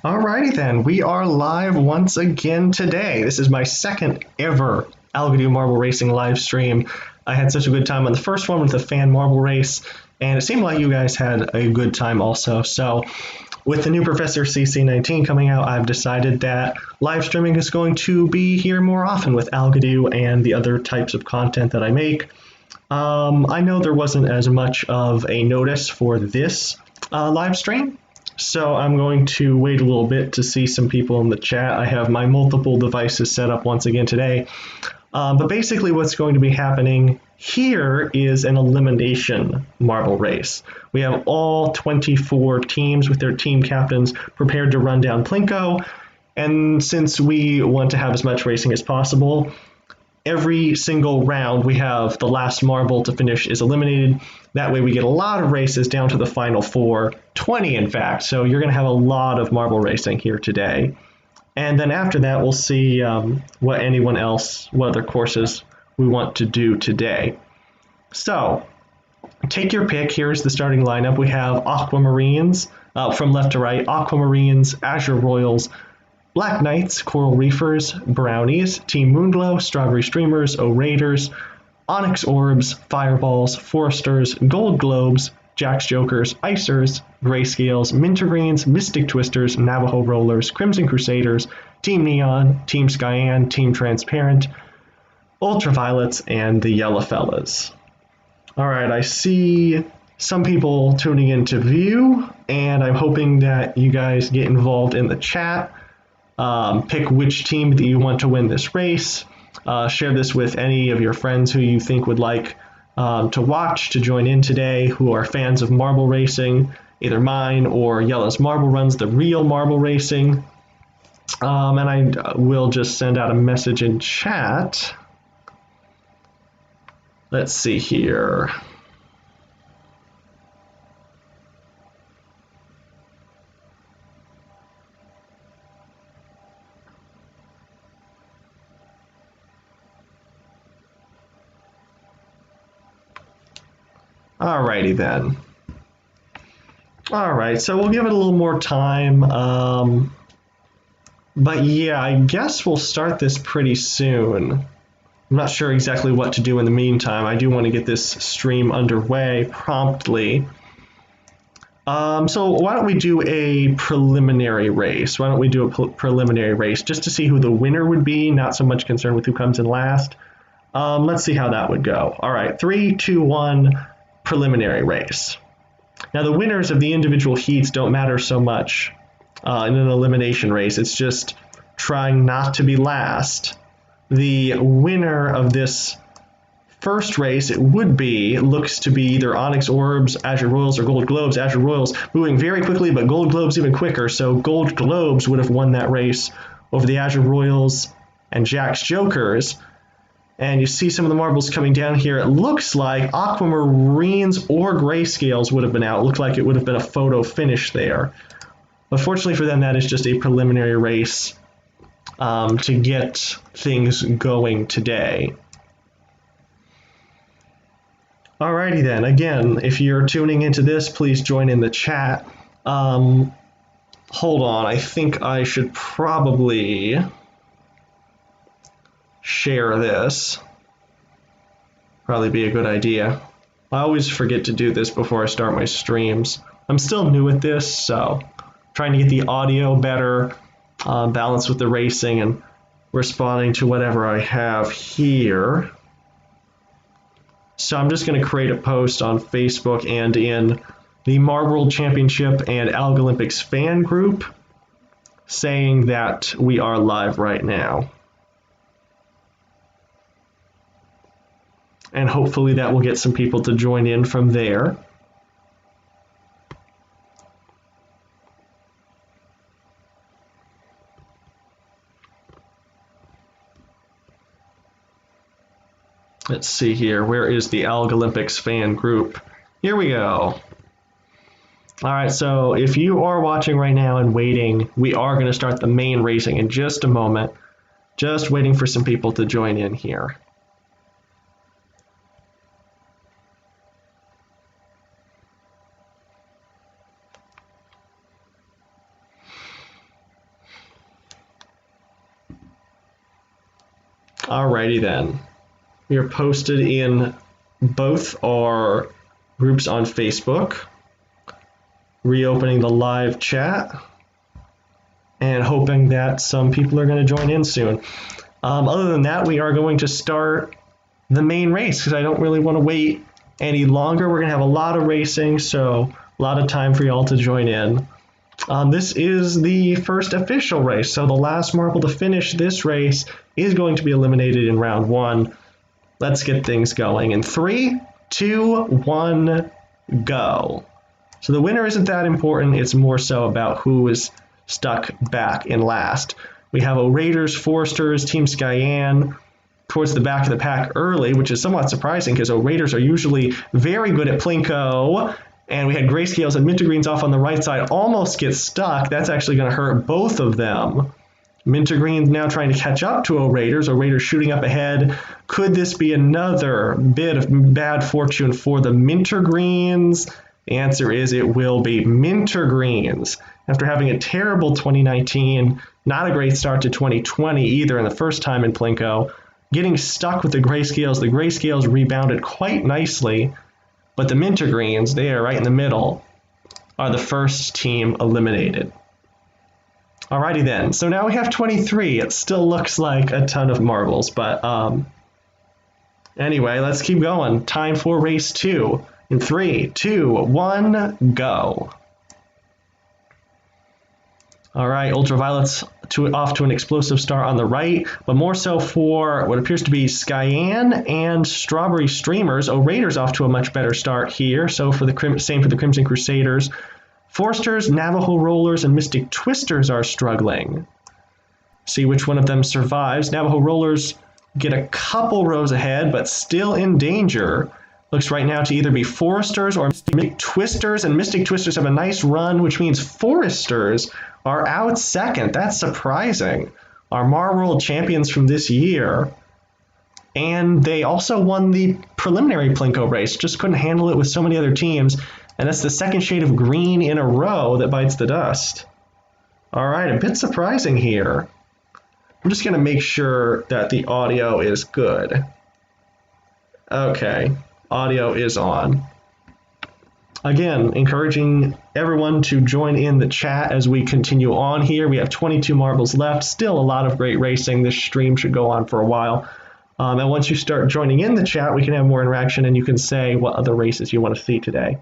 Alrighty then, we are live once again today. This is my second ever Algodoo Marble Racing live stream. I had such a good time on the first one with the fan marble race, and it seemed like you guys had a good time also. So, with the new Professor CC19 coming out, I've decided that live streaming is going to be here more often with Algodoo and the other types of content that I make. I know there wasn't as much of a notice for this live stream, so I'm going to wait a little bit to see some people in the chat. I have my multiple devices set up once again today. But basically what's going to be happening here is an elimination marble race. We have all 24 teams with their team captains prepared to run down Plinko. And since we want to have as much racing as possible, every single round we have the last marble to finish is eliminated. That way we get a lot of races down to the final four, 20 in fact. So you're going to have a lot of marble racing here today. And then after that, we'll see what other courses we want to do today. So take your pick. Here's the starting lineup. We have Aquamarines from left to right, Aquamarines, Azure Royals, Black Knights, Coral Reefers, Brownies, Team Moonglow, Strawberry Streamers, O-Raiders, Onyx Orbs, Fireballs, Foresters, Gold Globes, Jack's Jokers, Icers, Grayscales, Mintergreens, Mystic Twisters, Navajo Rollers, Crimson Crusaders, Team Neon, Team Skyan, Team Transparent, Ultraviolets, and the Yellow Fellas. Alright, I see some people tuning in to view, and I'm hoping that you guys get involved in the chat. Pick which team that you want to win this race. Share this with any of your friends who you think would like to watch, to join in today, who are fans of marble racing, either mine or Yellow's Marble Runs, the real marble racing. And I will just send out a message in chat. Let's see here. Alrighty then. Alright, so we'll give it a little more time. But yeah, I guess we'll start this pretty soon. I'm not sure exactly what to do in the meantime. I do want to get this stream underway promptly. So why don't we do a preliminary race? Why don't we do a preliminary race just to see who the winner would be, not so much concerned with who comes in last. Let's see how that would go. All right, 3, 2, 1, preliminary race. Now the winners of the individual heats don't matter so much in an elimination race. It's just trying not to be last. The winner of this first race, looks to be either Onyx Orbs, Azure Royals, or Gold Globes. Azure Royals moving very quickly, but Gold Globes even quicker. So Gold Globes would have won that race over the Azure Royals and Jack's Jokers. And you see some of the marbles coming down here. It looks like Aquamarines or Grayscales would have been out. It looked like it would have been a photo finish there. But fortunately for them, that is just a preliminary race to get things going today. Alrighty then, again, if you're tuning into this, please join in the chat. Hold on, I think I should probably share this. Probably be a good idea. I always forget to do this before I start my streams. I'm still new at this, so trying to get the audio better, balanced with the racing and responding to whatever I have here. So I'm just going to create a post on Facebook and in the Marble World Championship and Algolympics fan group saying that we are live right now. And hopefully that will get some people to join in from there. Let's see here. Where is the Algolympics fan group? Here we go. All right, so if you are watching right now and waiting, we are going to start the main racing in just a moment. Just waiting for some people to join in here. Alrighty then. We are posted in both our groups on Facebook. Reopening the live chat and hoping that some people are going to join in soon. Other than that, we are going to start the main race because I don't really want to wait any longer. We're going to have a lot of racing, so a lot of time for y'all to join in. This is the first official race, so the last marble to finish this race is going to be eliminated in round 1. Let's get things going. In 3, 2, 1, go. So the winner isn't that important. It's more so about who is stuck back in last. We have O'Raiders, Foresters, Team Skyan towards the back of the pack early, which is somewhat surprising because O'Raiders are usually very good at Plinko. And we had Grayscales and Mintergreens off on the right side almost get stuck. That's actually going to hurt both of them. Mintergreens now trying to catch up to O'Raiders. O'Raiders shooting up ahead. Could this be another bit of bad fortune for the Mintergreens? The answer is it will be. Mintergreens, after having a terrible 2019, not a great start to 2020 either in the first time in Plinko, getting stuck with the Grayscales. The Grayscales rebounded quite nicely. But the Mintergreens, they are right in the middle, are the first team eliminated. Alrighty then, so now we have 23. It still looks like a ton of marbles, but anyway, let's keep going. Time for race 2. In 3, 2, 1, go. All right, Ultraviolet's off to an explosive start on the right, but more so for what appears to be Skyan and Strawberry Streamers. O'Raiders off to a much better start here, so for the same for the Crimson Crusaders. Foresters, Navajo Rollers, and Mystic Twisters are struggling. See which one of them survives. Navajo Rollers get a couple rows ahead, but still in danger. Looks right now to either be Foresters or Mystic Twisters, and Mystic Twisters have a nice run, which means Foresters are out second. That's surprising. Our Mar World champions from this year. And they also won the preliminary Plinko race. Just couldn't handle it with so many other teams. And that's the second shade of green in a row that bites the dust. All right, a bit surprising here. I'm just going to make sure that the audio is good. Okay, audio is on. Again, encouraging everyone to join in the chat as we continue on here. We have 22 marbles left. Still a lot of great racing. This stream should go on for a while. And once you start joining in the chat, we can have more interaction and you can say what other races you want to see today.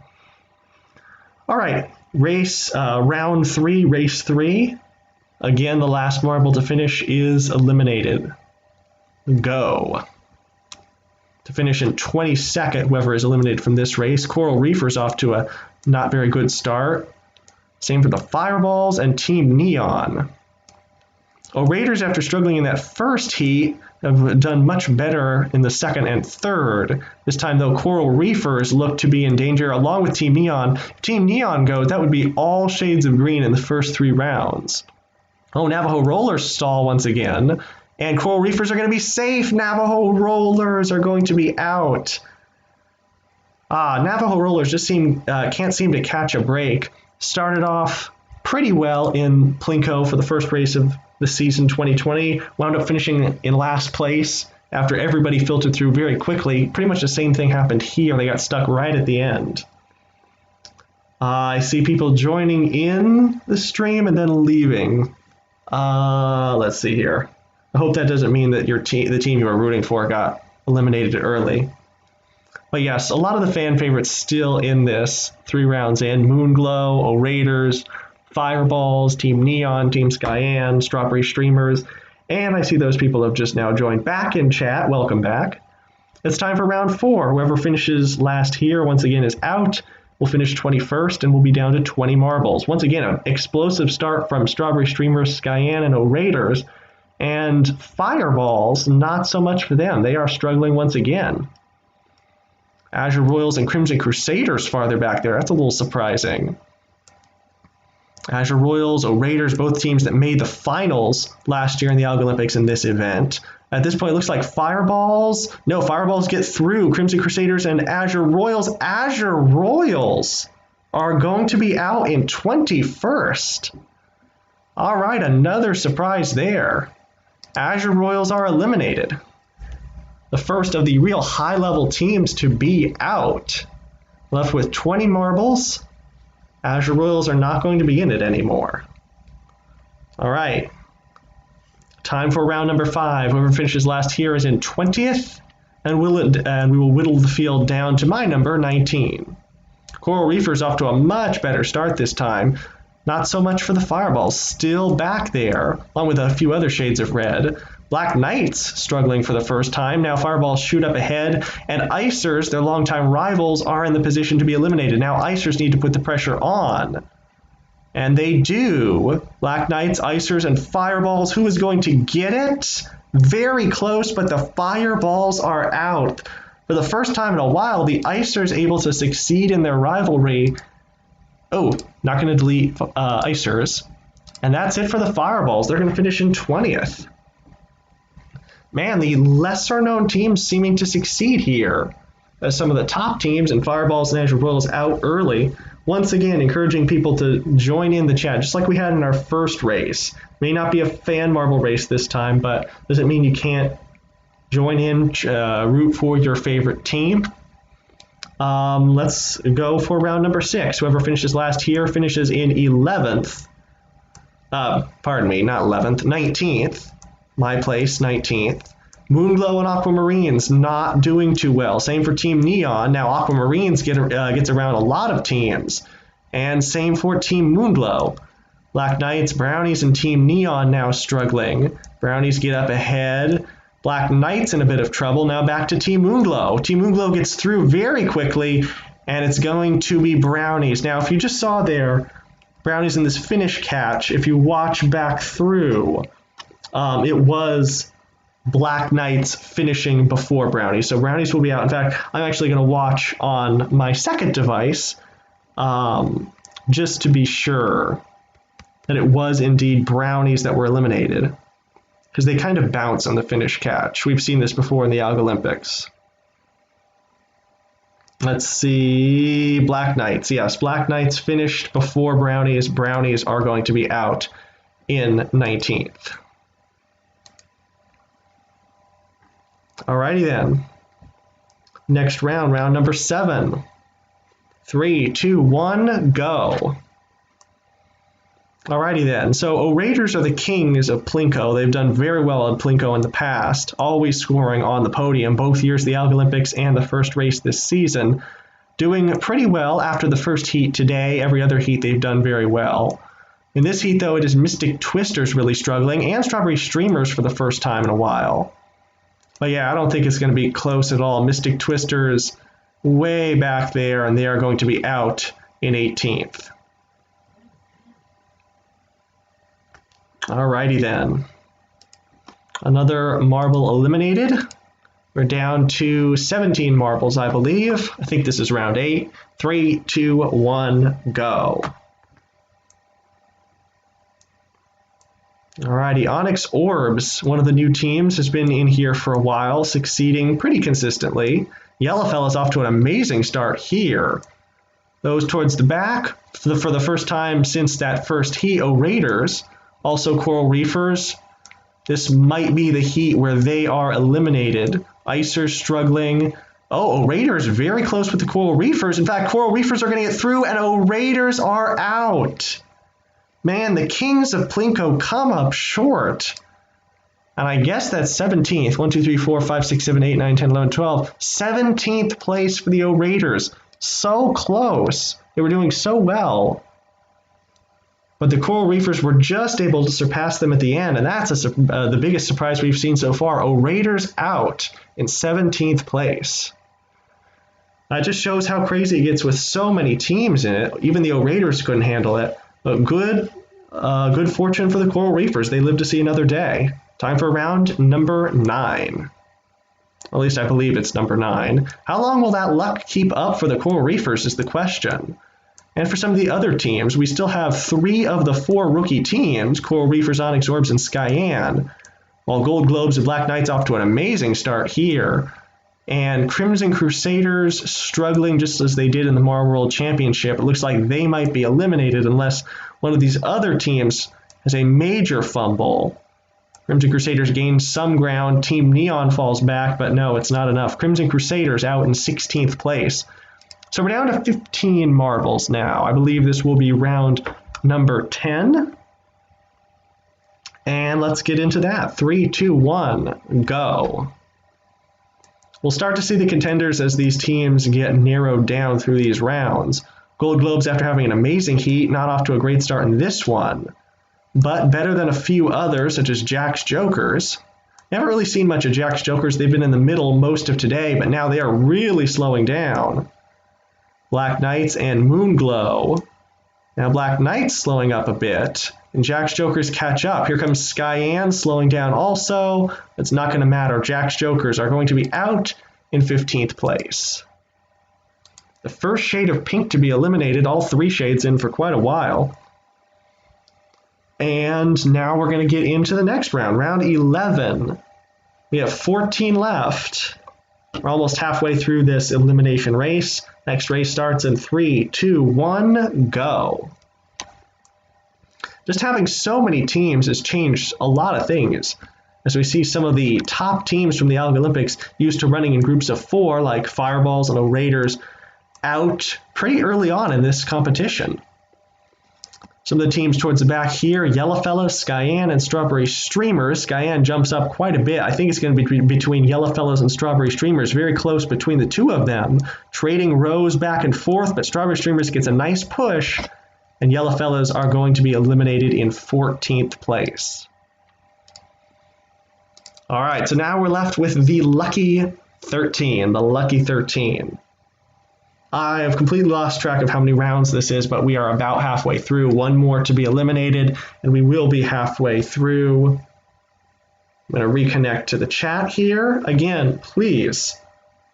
All right, round 3, race 3. Again, the last marble to finish is eliminated. Go. To finish in 22nd, whoever is eliminated from this race. Coral Reefers off to a not very good start. Same for the Fireballs and Team Neon. O'Raiders, after struggling in that first heat, have done much better in the second and third. This time, though, Coral Reefers look to be in danger along with Team Neon. If Team Neon goes, that would be all shades of green in the first 3 rounds. Oh, Navajo Rollers stall once again. And Coral Reefers are going to be safe. Navajo Rollers are going to be out. Navajo Rollers just can't seem to catch a break. Started off pretty well in Plinko for the first race of the season 2020. Wound up finishing in last place after everybody filtered through very quickly. Pretty much the same thing happened here. They got stuck right at the end. I see people joining in the stream and then leaving. Let's see here. I hope that doesn't mean that the team you are rooting for got eliminated early. But yes, a lot of the fan favorites still in this 3 rounds in. Moonglow, O'Raiders, Fireballs, Team Neon, Team Skyan, Strawberry Streamers. And I see those people have just now joined back in chat. Welcome back. It's time for round 4. Whoever finishes last here, once again, is out. We'll finish 21st and we'll be down to 20 marbles. Once again, an explosive start from Strawberry Streamers, Skyan, and O'Raiders. And Fireballs, not so much for them. They are struggling once again. Azure Royals and Crimson Crusaders farther back there. That's a little surprising. Azure Royals, O'Raiders, both teams that made the finals last year in the Algolympics in this event. At this point, it looks like Fireballs. No, Fireballs get through. Crimson Crusaders and Azure Royals. Azure Royals are going to be out in 21st. All right, another surprise there. Azure Royals are eliminated. the first of the real high-level teams to be out. Left with 20 marbles. Azure Royals are not going to be in it anymore. All right. Time for round number 5. Whoever finishes last here is in 20th, and we will whittle the field down to my number, 19. Coral Reefers off to a much better start this time. Not so much for the Fireballs, still back there, along with a few other shades of red. Black Knights struggling for the first time. Now Fireballs shoot up ahead, and Icers, their longtime rivals, are in the position to be eliminated. Now Icers need to put the pressure on. And they do. Black Knights, Icers, and Fireballs. Who is going to get it? Very close, but the Fireballs are out. For the first time in a while, the Icers able to succeed in their rivalry. Oh, not going to delete Icers. And that's it for the Fireballs. They're going to finish in 20th. Man, the lesser-known teams seeming to succeed here. As some of the top teams and Fireballs and Azure Royals out early. Once again, encouraging people to join in the chat, just like we had in our first race. May not be a fan marble race this time, but doesn't mean you can't join in, root for your favorite team. Let's go for round number 6. Whoever finishes last here finishes in 11th. Pardon me, not 11th, 19th. My place, 19th. Moonglow and Aquamarines not doing too well. Same for Team Neon. Now Aquamarines gets around a lot of teams. And same for Team Moonglow. Black Knights, Brownies, and Team Neon now struggling. Brownies get up ahead. Black Knights in a bit of trouble. Now back to Team Moonglow. Team Moonglow gets through very quickly, and it's going to be Brownies. Now, if you just saw there, Brownies in this finish catch, if you watch back through, it was Black Knights finishing before Brownies. So Brownies will be out. In fact, I'm actually going to watch on my second device just to be sure that it was indeed Brownies that were eliminated, because they kind of bounce on the finish catch. We've seen this before in the Algolympics. Let's see, Black Knights. Yes, Black Knights finished before Brownies. Brownies are going to be out in 19th. Alrighty then. Next round, round number 7. 3, 2, 1, go. Alrighty then. So O-Raiders are the kings of Plinko. They've done very well at Plinko in the past, always scoring on the podium, both years the Algolympics and the first race this season. Doing pretty well after the first heat today. Every other heat they've done very well. In this heat, though, it is Mystic Twisters really struggling, and Strawberry Streamers for the first time in a while. But yeah, I don't think it's going to be close at all. Mystic Twisters way back there, and they are going to be out in 18th. Alrighty then. Another marble eliminated. We're down to 17 marbles, I believe. I think this is round 8. 3, 2, 1, go. Alrighty, Onyx Orbs, one of the new teams, has been in here for a while, succeeding pretty consistently. Yellowfell is off to an amazing start here. Those towards the back, for the first time since that first heat, O-Raiders, also Coral Reefers. This might be the heat where they are eliminated. Icers struggling. Oh, O-Raiders very close with the Coral Reefers. In fact, Coral Reefers are going to get through, and O-Raiders are out. Man, the kings of Plinko come up short. And I guess that's 17th. 1, 2, 3, 4, 5, 6, 7, 8, 9, 10, 11, 12. 17th place for the O-Raiders. So close. They were doing so well. But the Coral Reefers were just able to surpass them at the end, and that's the biggest surprise we've seen so far. O-Raiders out in 17th place. That just shows how crazy it gets with so many teams in it. Even the O-Raiders couldn't handle it. But good fortune for the Coral Reefers. They live to see another day. Time for round number 9. At least I believe it's number 9. How long will that luck keep up for the Coral Reefers is the question. And for some of the other teams, we still have 3 of the 4 rookie teams, Coral Reefers, Onyx Orbs, and Skyan, while Gold Globes and Black Knights off to an amazing start here. And Crimson Crusaders struggling just as they did in the Marvel World Championship. It looks like they might be eliminated unless one of these other teams has a major fumble. Crimson Crusaders gain some ground. Team Neon falls back, but no, it's not enough. Crimson Crusaders out in 16th place. So we're down to 15 marbles now. I believe this will be round number 10. And let's get into that. 3, 2, 1, go. We'll start to see the contenders as these teams get narrowed down through these rounds. Gold Globes, after having an amazing heat, not off to a great start in this one, but better than a few others, such as Jack's Jokers. I haven't really seen much of Jack's Jokers. They've been in the middle most of today, but now they are really slowing down. Black Knights and Moonglow. Now Black Knights slowing up a bit, and Jack's Jokers catch up. Here comes Skyann slowing down also. It's not going to matter. Jack's Jokers are going to be out in 15th place. The first shade of pink to be eliminated, all 3 shades in for quite a while. And now we're going to get into the next round, round 11. We have 14 left. We're almost halfway through this elimination race. Next race starts in 3, 2, 1, go. Just having so many teams has changed a lot of things. As we see some of the top teams from the Algolympics used to running in groups of 4, like Fireballs and O-Raiders, out pretty early on in this competition. Some of the teams towards the back here, Yellowfellows, Skyann, and Strawberry Streamers. Skyann jumps up quite a bit. I think it's going to be between Yellowfellows and Strawberry Streamers, very close between the two of them, trading rows back and forth, but Strawberry Streamers gets a nice push, and Yellowfellows are going to be eliminated in 14th place. All right, so now we're left with the Lucky 13, the Lucky 13. I have completely lost track of how many rounds this is, but we are about halfway through. One more to be eliminated, and we will be halfway through. I'm going to reconnect to the chat here. Again, please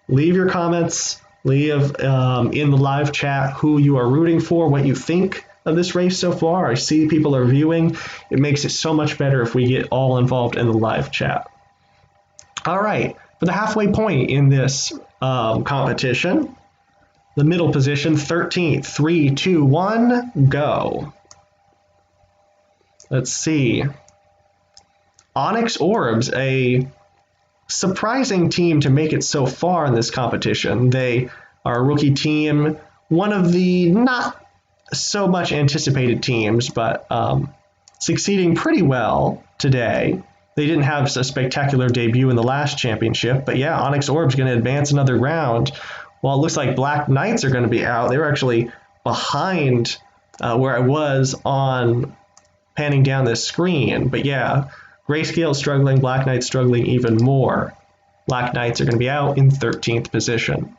leave your comments, leave in the live chat who you are rooting for, what you think of this race so far. I see people are viewing. It makes it so much better if we get all involved in the live chat. All right, for the halfway point in this competition, the middle position, 13th, 3, 2, 1, go. Let's see. Onyx Orbs, a surprising team to make it so far in this competition. They are a rookie team, one of the not so much anticipated teams, but succeeding pretty well today. They didn't have a spectacular debut in the last championship, but yeah, Onyx Orbs going to advance another round. Well, it looks like Black Knights are going to be out. They were actually behind where I was on panning down this screen. But yeah, Grayscale struggling, Black Knights struggling even more. Black Knights are going to be out in 13th position.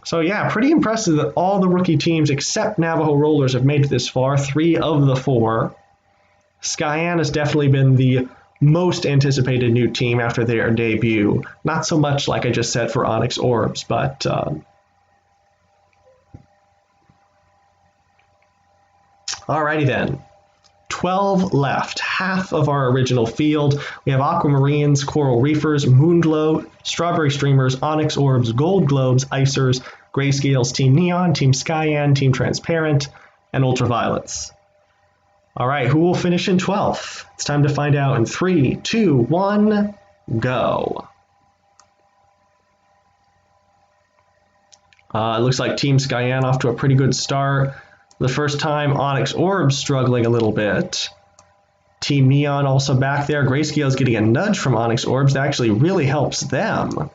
So yeah, pretty impressive that all the rookie teams except Navajo Rollers have made it this far, 3 of the 4. Skyann has definitely been the most anticipated new team after their debut. Not so much like I just said for Onyx Orbs, but alrighty then. 12 left, half of our original field. We have Aquamarines, Coral Reefers, Moonglow, Strawberry Streamers, Onyx Orbs, Gold Globes, Icers, Grayscales, Team Neon, Team Skyann, Team Transparent, and Ultraviolets. All right, who will finish in 12th? It's time to find out in 3, 2, 1, go. It looks like Team Skyann off to a pretty good start. The first time, Onyx Orbs struggling a little bit. Team Neon also back there. Grayscale is getting a nudge from Onyx Orbs. That actually really helps them.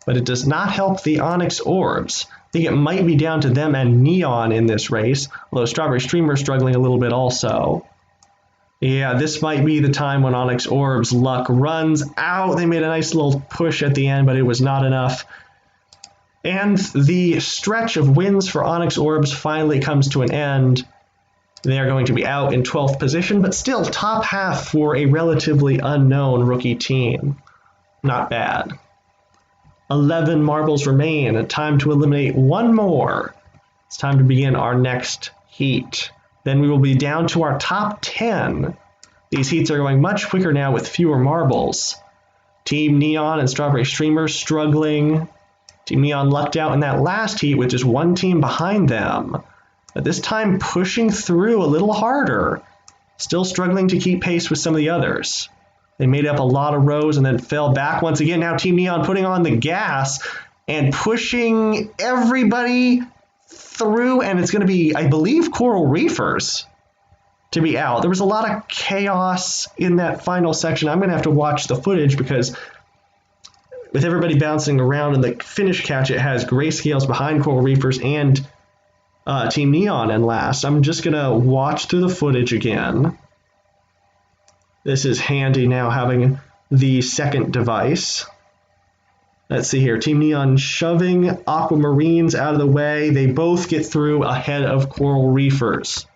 But it does not help the Onyx Orbs. I think it might be down to them and Neon in this race, although Strawberry Streamer struggling a little bit also. Yeah, this might be the time when Onyx Orbs' luck runs out. They made a nice little push at the end, but it was not enough. And the stretch of wins for Onyx Orbs finally comes to an end. They are going to be out in 12th position, but still top half for a relatively unknown rookie team. Not bad. 11 marbles remain. Time to eliminate one more. It's time to begin our next heat. Then we will be down to our top 10. These heats are going much quicker now with fewer marbles. Team Neon and Strawberry Streamers struggling. Team Neon lucked out in that last heat with just one team behind them. But this time pushing through a little harder. still struggling to keep pace with some of the others. They made up a lot of rows and then fell back once again. Now Team Neon putting on the gas and pushing everybody through, and it's going to be, I believe, Coral Reefers to be out. There was a lot of chaos in that final section. I'm going to have to watch the footage because with everybody bouncing around in the finish catch, it has Grayscales behind Coral Reefers and Team Neon in last. I'm just going to watch through the footage again. This is handy now having the second device. Let's see here. Team Neon shoving Aquamarines out of the way. They both get through ahead of Coral Reefers.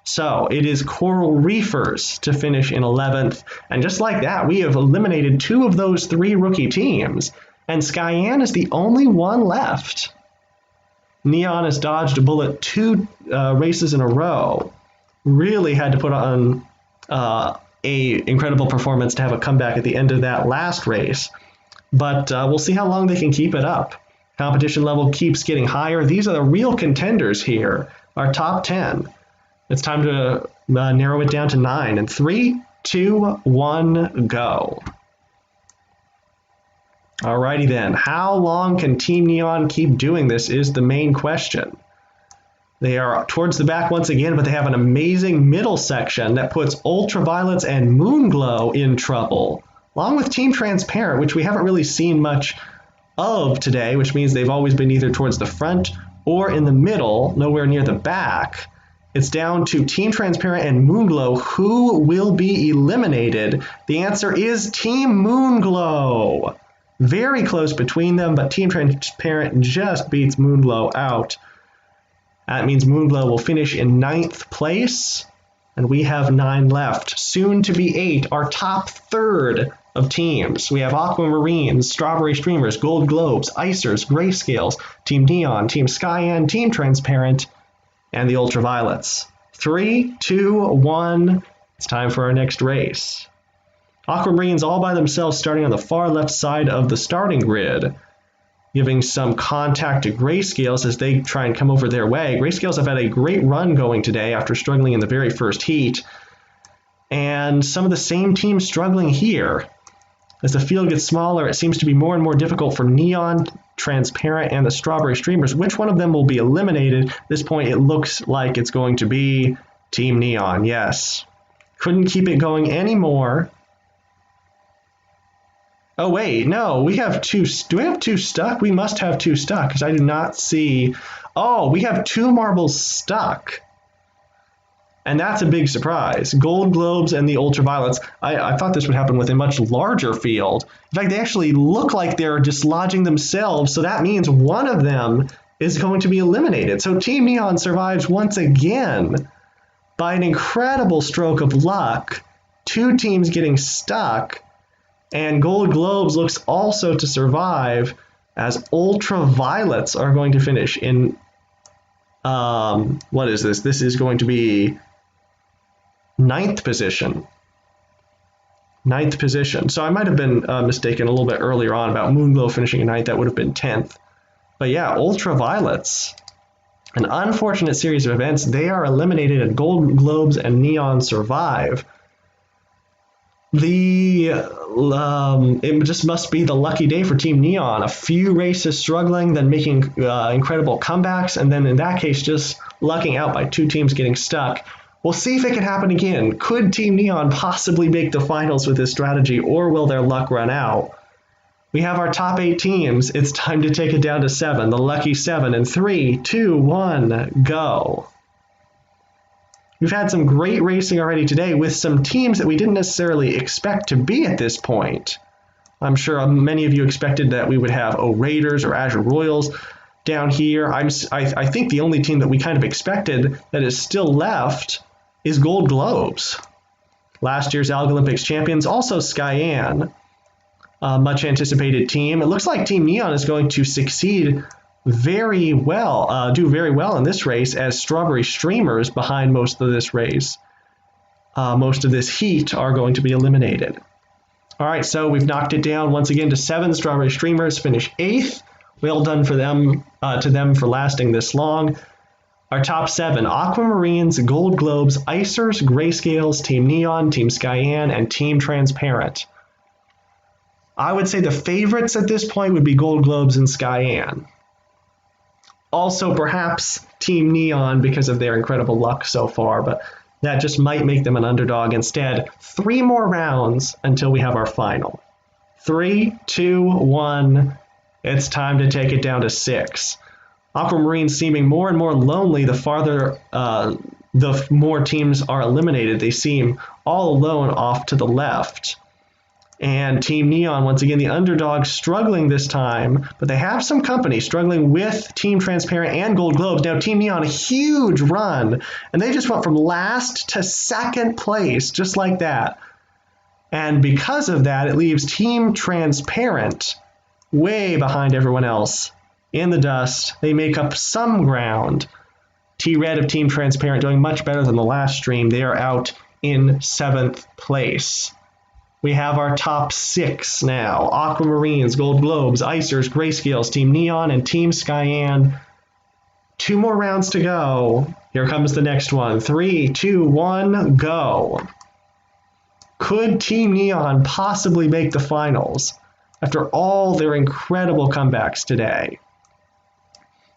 So it is Coral Reefers to finish in 11th. And just like that, we have eliminated 2 of those 3 rookie teams. And Skyan is the only one left. Neon has dodged a bullet 2 races in a row. Really had to put on a incredible performance to have a comeback at the end of that last race. But we'll see how long they can keep it up. Competition level keeps getting higher. These are the real contenders here, our top 10. It's time to narrow it down to 9. And 3, 2, 1, go. Alrighty then. How long can Team Neon keep doing this is the main question. They are towards the back once again, but they have an amazing middle section that puts Ultraviolets and Moonglow in trouble, along with Team Transparent, which we haven't really seen much of today, which means they've always been either towards the front or in the middle, nowhere near the back. It's down to Team Transparent and Moonglow. Who will be eliminated? The answer is Team Moonglow. Very close between them, but Team Transparent just beats Moonglow out. That means Moonglow will finish in 9th place, and we have 9 left. Soon to be 8, our top third of teams. We have Aquamarines, Strawberry Streamers, Gold Globes, Icers, Grayscales, Team Neon, Team Skyan, Team Transparent, and the Ultraviolets. 3, 2, 1, it's time for our next race. Aquamarines all by themselves starting on the far left side of the starting grid, giving some contact to Grayscales as they try and come over their way. Grayscales have had a great run going today after struggling in the very first heat. And some of the same teams struggling here. As the field gets smaller, it seems to be more and more difficult for Neon, Transparent, and the Strawberry Streamers. Which one of them will be eliminated? At this point, it looks like it's going to be Team Neon, yes. Couldn't keep it going anymore. Oh, wait, no, we have 2. Do we have 2 stuck? We must have 2 stuck, because I do not see. Oh, we have 2 marbles stuck. And that's a big surprise. Gold Globes and the Ultraviolets. I thought this would happen with a much larger field. In fact, they actually look like they're dislodging themselves, so that means one of them is going to be eliminated. So Team Neon survives once again by an incredible stroke of luck. 2 teams getting stuck, and Gold Globes looks also to survive as Ultraviolets are going to finish in, what is this? This is going to be 9th position. 9th position. So I might have been mistaken a little bit earlier on about Moonglow finishing in 9th. That would have been 10th. But yeah, Ultraviolets. An unfortunate series of events. They are eliminated, and Gold Globes and Neon survive. It just must be the lucky day for Team Neon. A few races struggling, then making incredible comebacks, and then in that case just lucking out by 2 teams getting stuck. We'll see if it can happen again. Could Team Neon possibly make the finals with this strategy, or will their luck run out? We have our top 8 teams. It's time to take it down to 7, the lucky 7. In 3, 2, 1, go. We've had some great racing already today with some teams that we didn't necessarily expect to be at this point. I'm sure many of you expected that we would have Raiders or Azure Royals down here. I think the only team that we kind of expected that is still left is Gold Globes. Last year's Algolympics champions, also Skyan, a much anticipated team. It looks like Team Neon is going to succeed very well, do very well in this race, as Strawberry Streamers behind most of this race. Most of this heat are going to be eliminated. All right, so we've knocked it down once again to 7. Strawberry Streamers finish 8th. Well done for them, to them for lasting this long. Our top 7, Aquamarines, Gold Globes, Icers, Grayscales, Team Neon, Team Skyan, and Team Transparent. I would say the favorites at this point would be Gold Globes and Skyan. Also, perhaps Team Neon because of their incredible luck so far, but that just might make them an underdog instead. 3 more rounds until we have our final. 3, 2, 1. It's time to take it down to 6. Aquamarines seeming more and more lonely the farther, the more teams are eliminated. They seem all alone off to the left. And Team Neon, once again, the underdog, struggling this time, but they have some company, struggling with Team Transparent and Gold Globes. Now, Team Neon, a huge run, and they just went from last to second place, just like that. And because of that, it leaves Team Transparent way behind everyone else in the dust. They make up some ground. T-Red of Team Transparent doing much better than the last stream. They are out in 7th place. We have our top 6 now. Aquamarines, Gold Globes, Icers, Grayscales, Team Neon, and Team Skyan. 2 more rounds to go. Here comes the next one. 3, 2, 1, go. Could Team Neon possibly make the finals after all their incredible comebacks today?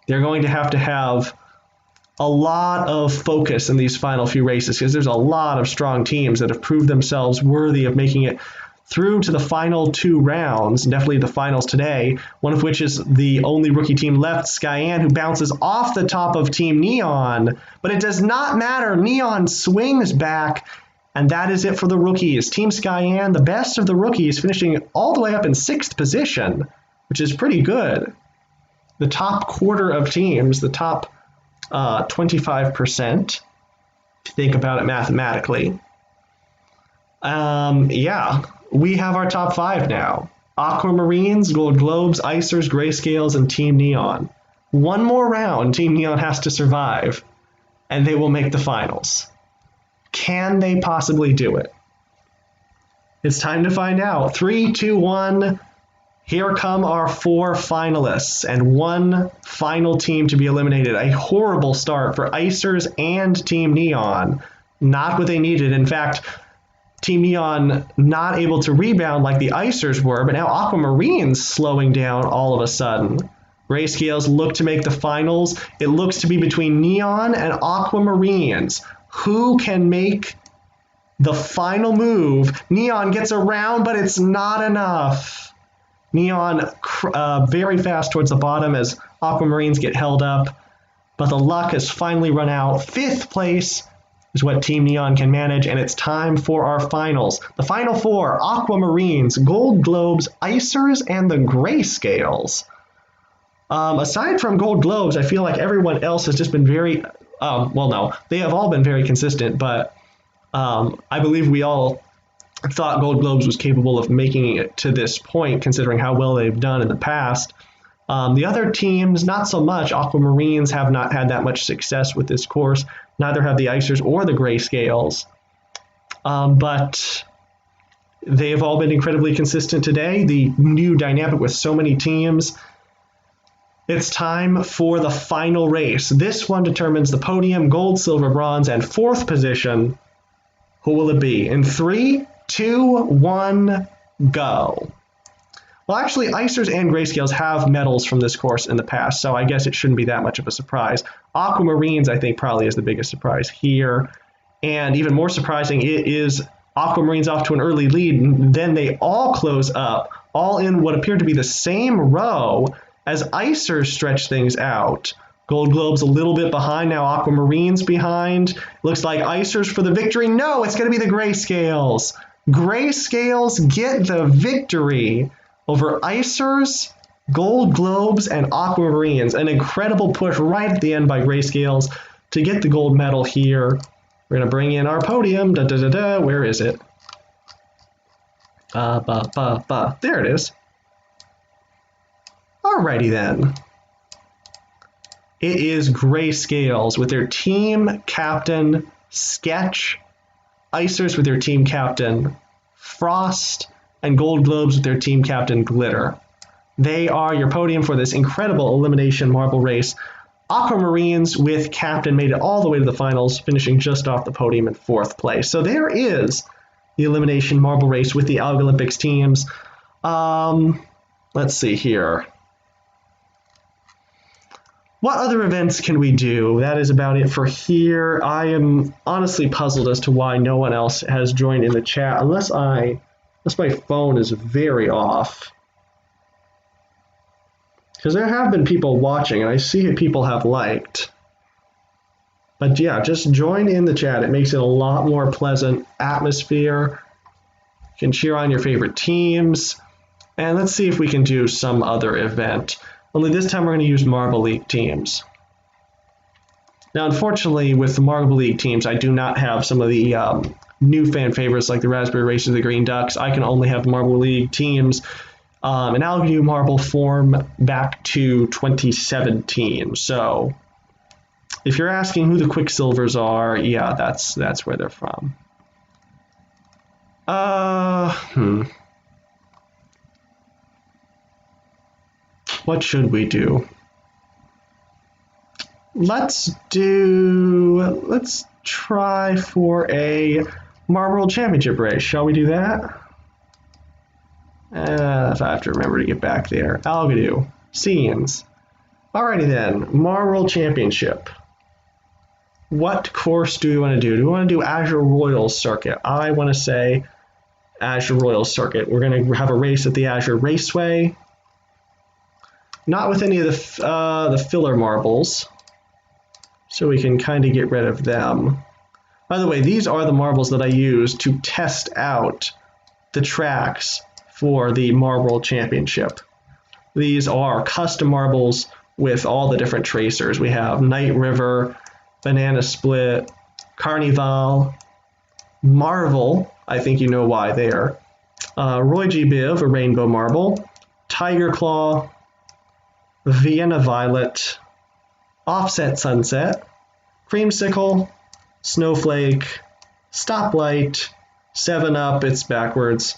They're going to have a lot of focus in these final few races because there's a lot of strong teams that have proved themselves worthy of making it through to the final 2 rounds, definitely the finals today, one of which is the only rookie team left, Skyan, who bounces off the top of Team Neon. But it does not matter. Neon swings back, and that is it for the rookies. Team Skyan, the best of the rookies, finishing all the way up in 6th position, which is pretty good. The top quarter of teams, the top 25%, if you think about it mathematically. Yeah, we have our top 5 now. Aquamarines, Gold Globes, Icers, Grayscales, and Team Neon. 1 more round Team Neon has to survive, and they will make the finals. Can they possibly do it? It's time to find out. 3, 2, 1. Here come our 4 finalists and 1 final team to be eliminated. A horrible start for Icers and Team Neon. Not what they needed. In fact, Team Neon not able to rebound like the Icers were, but now Aquamarines slowing down all of a sudden. Grayscales look to make the finals. It looks to be between Neon and Aquamarines. Who can make the final move? Neon gets around, but it's not enough. Neon very fast towards the bottom as Aquamarines get held up, but the luck has finally run out. 5th place is what Team Neon can manage, and it's time for our finals. The final 4, Aquamarines, Gold Globes, Icers, and the Grayscales. Aside from Gold Globes, I feel like everyone else has just been very, well, no, they have all been very consistent, but I believe we all thought Gold Globes was capable of making it to this point, considering how well they've done in the past. The other teams, not so much. Aquamarines have not had that much success with this course. Neither have the Icers or the Grayscales. But they have all been incredibly consistent today. The new dynamic with so many teams. It's time for the final race. This one determines the podium, gold, silver, bronze, and 4th position. Who will it be? In 3, 2, 1, go. Well, actually, Icers and Grayscales have medals from this course in the past, so I guess it shouldn't be that much of a surprise. Aquamarines, I think, probably is the biggest surprise here. And even more surprising, it is Aquamarines off to an early lead, and then they all close up, all in what appeared to be the same row as Icers stretch things out. Gold Globes a little bit behind, now Aquamarines behind. Looks like Icers for the victory. No, it's going to be the Grayscales. Grayscales get the victory over Icers, Gold Globes, and Aquamarines. An incredible push right at the end by Grayscales to get the gold medal here. We're going to bring in our podium. Where is it? There it is. Alrighty then. It is Grayscales with their team captain, Sketch, Icers with their team captain, Frost, and Gold Globes with their team captain, Glitter. They are your podium for this incredible elimination marble race. Aquamarines with Captain made it all the way to the finals, finishing just off the podium in 4th place. So there is the elimination marble race with the Algolympics teams. Let's see here. What other events can we do? That is about it for here. I am honestly puzzled as to why no one else has joined in the chat, unless my phone is very off. Because there have been people watching, and I see people have liked. But yeah, just join in the chat. It makes it a lot more pleasant atmosphere. You can cheer on your favorite teams. And let's see if we can do some other event. Only this time we're going to use Marble League teams. Now, unfortunately, with the Marble League teams, I do not have some of the new fan favorites like the Raspberry Racers and the Green Ducks. I can only have Marble League teams in Algodoo Marble form back to 2017. So if you're asking who the Quicksilvers are, yeah, that's where they're from. What should we do? Let's try for a Marble World Championship race. Shall we do that? If I have to remember to get back there. Algodoo. Scenes. Alrighty then. Marble World Championship. What course do we want to do? Do we want to do Azure Royals Circuit? I want to say Azure Royals Circuit. We're going to have a race at the Azure Raceway. Not with any of the filler marbles, so we can kind of get rid of them. By the way, these are the marbles that I use to test out the tracks for the Marble World Championship. These are custom marbles with all the different tracers. We have Night River, Banana Split, Carnival, Marvel, I think you know why there, Roy G. Biv, a rainbow marble, Tiger Claw, Vienna Violet, Offset Sunset, Creamsicle, Snowflake, Stoplight, 7-Up, it's backwards,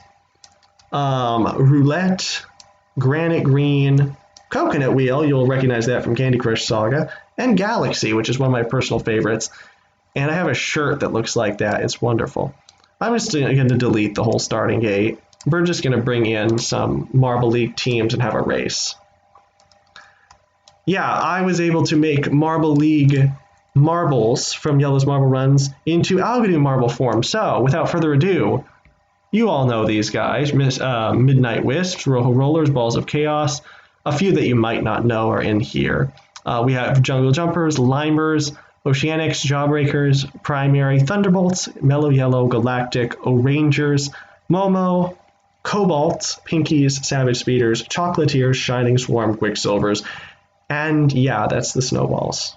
Roulette, Granite Green, Coconut Wheel, you'll recognize that from Candy Crush Saga, and Galaxy, which is one of my personal favorites. And I have a shirt that looks like that. It's wonderful. I'm just going to delete the whole starting gate. We're just going to bring in some Marble League teams and have a race. Yeah, I was able to make Marble League marbles from Yellow's Marble Runs into Algodoo marble form. So, without further ado, you all know these guys. Midnight Wisps, Rojo Rollers, Balls of Chaos. A few that you might not know are in here. We have Jungle Jumpers, Limers, Oceanics, Jawbreakers, Primary, Thunderbolts, Mellow Yellow, Galactic, O-Rangers, Momo, Cobalt, Pinkies, Savage Speeders, Chocolatiers, Shining Swarm, Quicksilvers, and yeah, that's the Snowballs.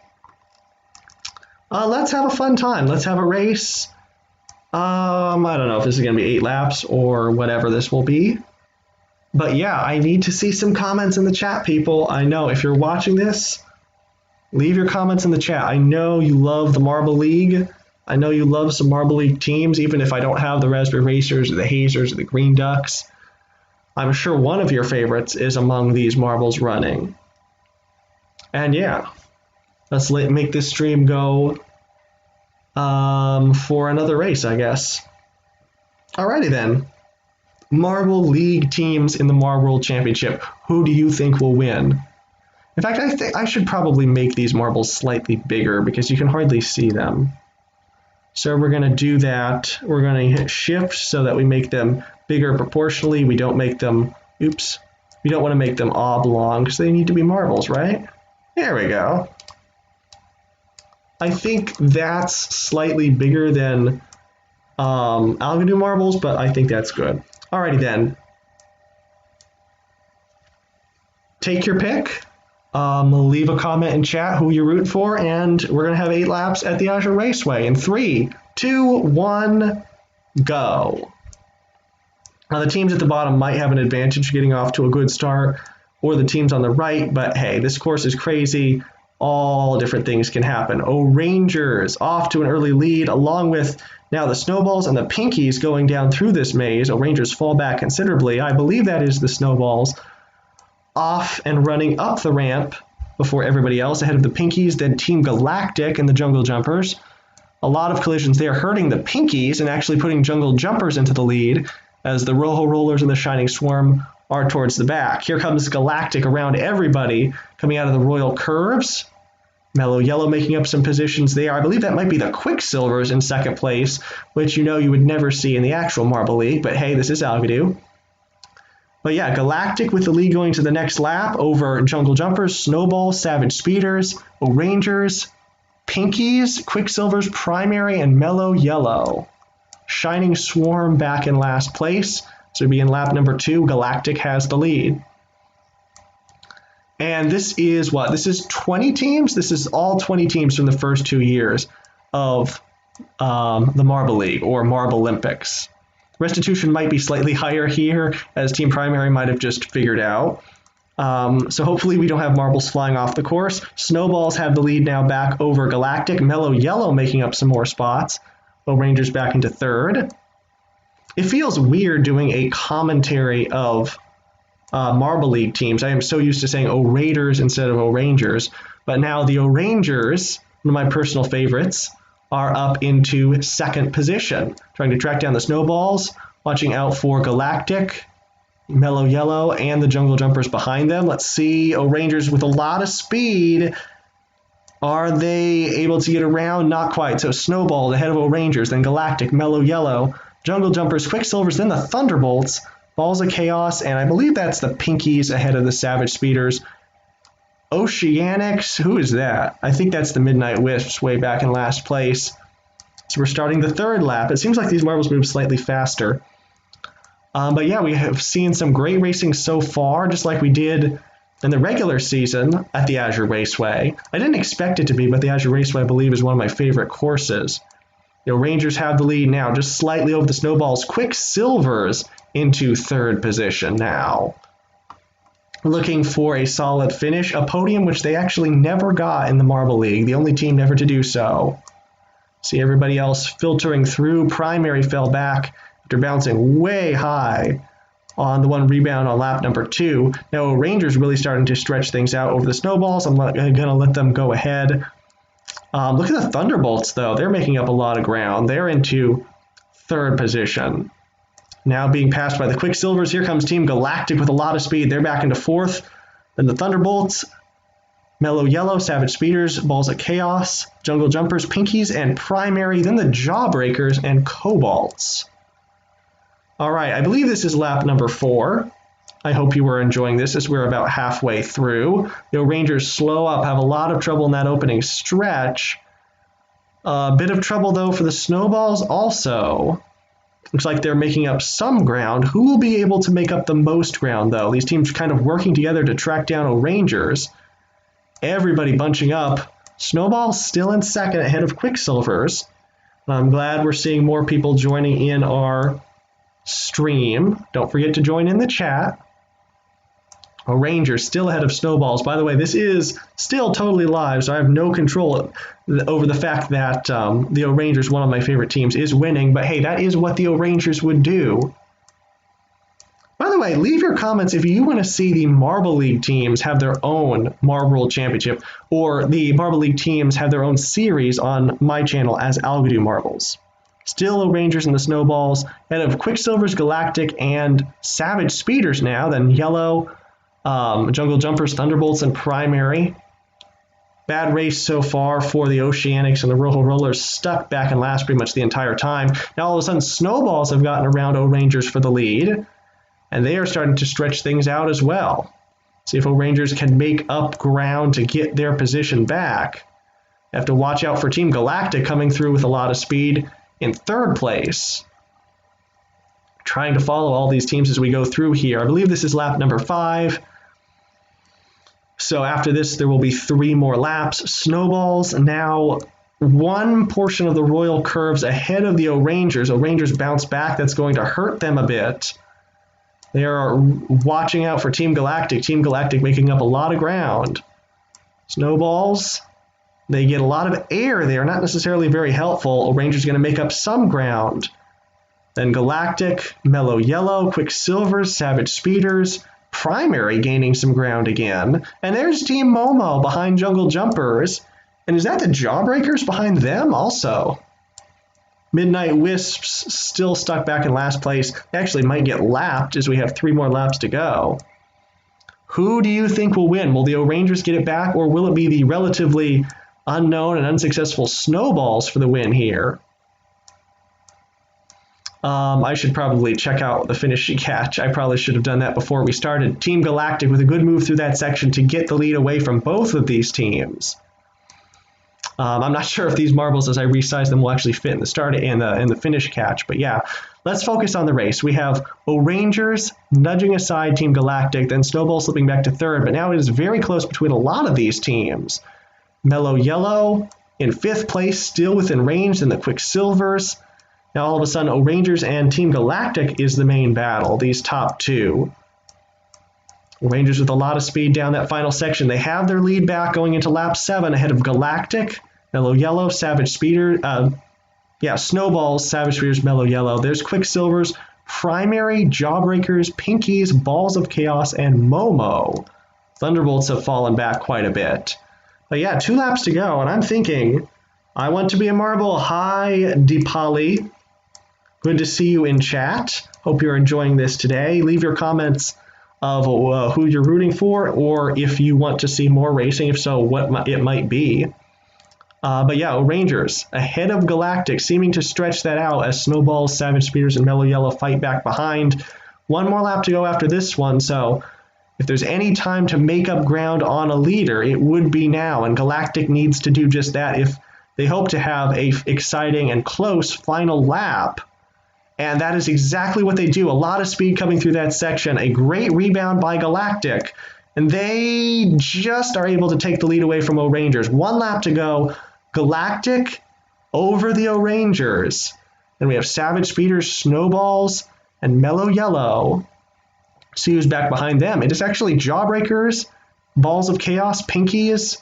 Let's have a fun time. Let's have a race. I don't know if this is going to be 8 laps or whatever this will be. But yeah, I need to see some comments in the chat, people. I know if you're watching this, leave your comments in the chat. I know you love the Marble League. I know you love some Marble League teams, even if I don't have the Raspberry Racers or the Hazers or the Green Ducks. I'm sure one of your favorites is among these marbles running. And yeah, let's make this stream go for another race, I guess. Alrighty then. Marble League teams in the Marble World Championship. Who do you think will win? In fact, I think I should probably make these marbles slightly bigger because you can hardly see them. So we're going to do that. We're going to hit shift so that we make them bigger proportionally. We don't make them, oops, we don't want to make them oblong because they need to be marbles, right? There we go. I think that's slightly bigger than Algodoo marbles, but I think that's good. Alrighty then. Take your pick. Leave a comment in chat who you're rooting for, and we're going to have 8 laps at the Azure Raceway in 3, 2, 1, go. Now the teams at the bottom might have an advantage getting off to a good start, or the teams on the right, but hey, this course is crazy. All different things can happen. O-Rangers off to an early lead, along with now the Snowballs and the Pinkies going down through this maze. O-Rangers fall back considerably. I believe that is the Snowballs off and running up the ramp before everybody else, ahead of the Pinkies, then Team Galactic and the Jungle Jumpers. A lot of collisions there, hurting the Pinkies and actually putting Jungle Jumpers into the lead, as the Rojo Rollers and the Shining Swarm are towards the back. Here comes Galactic around everybody, coming out of the Royal Curves. Mellow Yellow making up some positions there. I believe that might be the Quicksilvers in second place, which you would never see in the actual Marble League, but hey, this is Algodoo. But yeah, Galactic with the lead going to the next lap over Jungle Jumpers, Snowballs, Savage Speeders, O'Rangers, Pinkies, Quicksilvers, Primary, and Mellow Yellow. Shining Swarm back in last place. So it'd be in lap number 2. Galactic has the lead. And this is what? This is 20 teams? This is all 20 teams from the first 2 years of the Marble League or Marble Olympics. Restitution might be slightly higher here, as Team Primary might have just figured out. So hopefully we don't have marbles flying off the course. Snowballs have the lead now back over Galactic. Mellow Yellow making up some more spots. O'Rangers back into third. It feels weird doing a commentary of Marble League teams. I am so used to saying O-Raiders instead of O-Rangers, but now the O-Rangers, one of my personal favorites, are up into second position, trying to track down the Snowballs, watching out for Galactic, Mellow Yellow, and the Jungle Jumpers behind them. Let's see, O-Rangers with a lot of speed. Are they able to get around? Not quite. So Snowball ahead of O-Rangers, then Galactic, Mellow Yellow, Jungle Jumpers, Quicksilvers, then the Thunderbolts, Balls of Chaos, and I believe that's the Pinkies ahead of the Savage Speeders. Oceanics, who is that? I think that's the Midnight Wisps way back in last place. So we're starting the third lap. It seems like these marbles move slightly faster. But yeah, we have seen some great racing so far, just like we did in the regular season at the Azure Raceway. I didn't expect it to be, but the Azure Raceway, I believe, is one of my favorite courses. Rangers have the lead now, just slightly over the Snowballs. Quicksilvers into third position now. Looking for a solid finish, a podium which they actually never got in the Marble League, the only team never to do so. See everybody else filtering through. Primary fell back after bouncing way high on the one rebound on lap number 2. Now Rangers really starting to stretch things out over the Snowballs. I'm going to let them go ahead. Look at the Thunderbolts, though. They're making up a lot of ground. They're into third position. Now being passed by the Quicksilvers. Here comes Team Galactic with a lot of speed. They're back into fourth. Then the Thunderbolts, Mellow Yellow, Savage Speeders, Balls of Chaos, Jungle Jumpers, Pinkies, and Primary. Then the Jawbreakers and Cobalts. All right, I believe this is lap number 4. I hope you were enjoying this as we're about halfway through. Rangers slow up, have a lot of trouble in that opening stretch. A bit of trouble, though, for the Snowballs also. Looks like they're making up some ground. Who will be able to make up the most ground, though? These teams kind of working together to track down O-Rangers. Everybody bunching up. Snowballs still in second ahead of Quicksilvers. I'm glad we're seeing more people joining in our stream. Don't forget to join in the chat. O-Rangers still ahead of Snowballs. By the way, this is still totally live, so I have no control over the fact that the O-Rangers, one of my favorite teams, is winning. But hey, that is what the O-Rangers would do. By the way, leave your comments if you want to see the Marble League teams have their own Marble Championship, or the Marble League teams have their own series on my channel as Algodoo Marbles. Still O-Rangers and the Snowballs, ahead of Quicksilvers, Galactic, and Savage Speeders now, then Yellow, Jungle Jumpers, Thunderbolts, and Primary. Bad race so far for the Oceanics and the Rojo Rollers, stuck back in last pretty much the entire time. Now all of a sudden Snowballs have gotten around O-Rangers for the lead, and they are starting to stretch things out as well. See if O-Rangers can make up ground to get their position back. They have to watch out for Team Galactic coming through with a lot of speed in third place. Trying to follow all these teams as we go through here. I believe this is lap number 5. So after this, there will be 3 more laps. Snowballs now one portion of the Royal Curves ahead of the O-Rangers. O-Rangers bounce back. That's going to hurt them a bit. They are watching out for Team Galactic. Team Galactic making up a lot of ground. Snowballs, they get a lot of air. They are not necessarily very helpful. O-Rangers going to make up some ground. Then Galactic, Mellow Yellow, Quicksilvers, Savage Speeders, Primary gaining some ground again. And there's Team Momo behind Jungle Jumpers. And is that the Jawbreakers behind them also? Midnight Wisps still stuck back in last place. They actually might get lapped as we have 3 more laps to go. Who do you think will win? Will the O-Rangers get it back, or will it be the relatively unknown and unsuccessful Snowballs for the win here? I should probably check out the finishing catch. I probably should have done that before we started. Team Galactic with a good move through that section to get the lead away from both of these teams. I'm not sure if these marbles, as I resize them, will actually fit in the start and the finish catch. But yeah, let's focus on the race. We have O-Rangers nudging aside Team Galactic, then Snowball slipping back to third. But now it is very close between a lot of these teams. Mellow Yellow in 5th place, still within range, then the Quicksilvers. Now all of a sudden, O-Rangers and Team Galactic is the main battle, these top 2. Rangers with a lot of speed down that final section. They have their lead back going into lap 7 ahead of Galactic, Mellow Yellow, Savage Speeder, Snowballs, Savage Speeders, Mellow Yellow. There's Quicksilvers, Primary, Jawbreakers, Pinkies, Balls of Chaos, and Momo. Thunderbolts have fallen back quite a bit. But yeah, 2 laps to go, and I'm thinking, I want to be a marble. Hi, Deepali. Good to see you in chat. Hope you're enjoying this today. Leave your comments of who you're rooting for, or if you want to see more racing, if so, what it might be. But yeah, Rangers ahead of Galactic, seeming to stretch that out as Snowballs, Savage Speeders, and Mellow Yellow fight back behind. 1 more lap to go after this one, so if there's any time to make up ground on a leader, it would be now, and Galactic needs to do just that if they hope to have a exciting and close final lap. And that is exactly what they do. A lot of speed coming through that section. A great rebound by Galactic. And they just are able to take the lead away from O-Rangers. 1 lap to go. Galactic over the O-Rangers. And we have Savage Speeders, Snowballs, and Mellow Yellow. See who's back behind them. It is actually Jawbreakers, Balls of Chaos, Pinkies,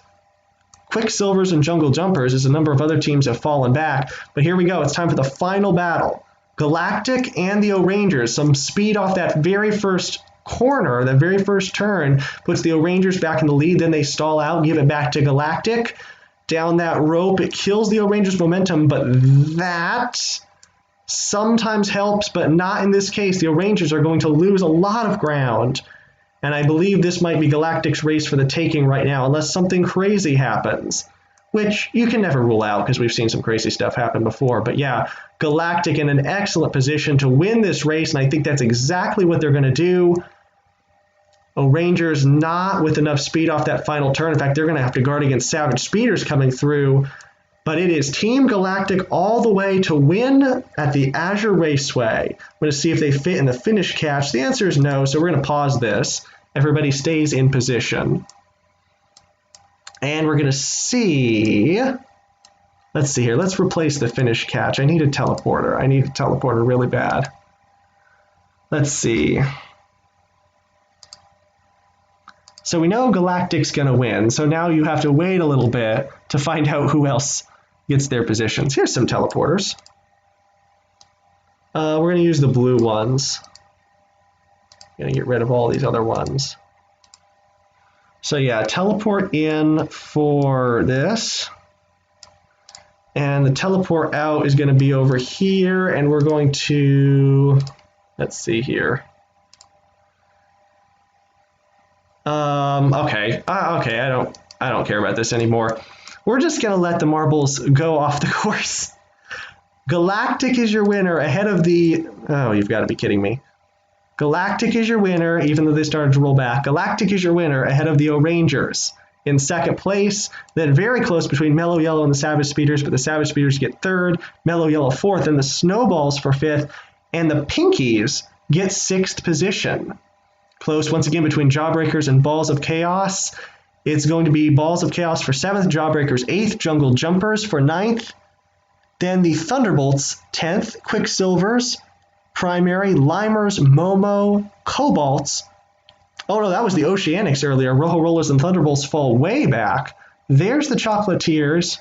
Quicksilvers, and Jungle Jumpers, as a number of other teams have fallen back. But here we go. It's time for the final battle. Galactic and the O-Rangers. Some speed off that very first corner, that very first turn, puts the O-Rangers back in the lead. Then they stall out, give it back to Galactic. Down that rope, it kills the O-Rangers' momentum, but that sometimes helps, but not in this case. The O-Rangers are going to lose a lot of ground. And I believe this might be Galactic's race for the taking right now, unless something crazy happens, which you can never rule out because we've seen some crazy stuff happen before. But yeah, Galactic in an excellent position to win this race, and I think that's exactly what they're going to do. O-Rangers not with enough speed off that final turn. In fact, they're going to have to guard against Savage Speeders coming through. But it is Team Galactic all the way to win at the Azure Raceway. I'm going to see if they fit in the finish catch. The answer is no, so we're going to pause this. Everybody stays in position. And we're going to see... Let's see here. Let's replace the finish catch. I need a teleporter. I need a teleporter really bad. Let's see. So we know Galactic's going to win. So now you have to wait a little bit to find out who else gets their positions. Here's some teleporters. We're going to use the blue ones. I'm going to get rid of all these other ones. So yeah, teleport in for this. And the teleport out is going to be over here, and we're going to, let's see here. Okay, I don't care about this anymore. We're just going to let the marbles go off the course. Galactic is your winner ahead of the, oh, you've got to be kidding me. Galactic is your winner, even though they started to roll back. Galactic is your winner ahead of the O-Rangers. In 2nd place, then very close between Mellow Yellow and the Savage Speeders, but the Savage Speeders get 3rd, Mellow Yellow 4th, and the Snowballs for 5th, and the Pinkies get 6th position. Close once again between Jawbreakers and Balls of Chaos. It's going to be Balls of Chaos for 7th, Jawbreakers 8th, Jungle Jumpers for 9th, then the Thunderbolts 10th, Quicksilvers, Primary, Limers, Momo, Cobalts. Oh no, that was the Oceanics earlier. Rojo Rollers and Thunderbolts fall way back. There's the Chocolatiers.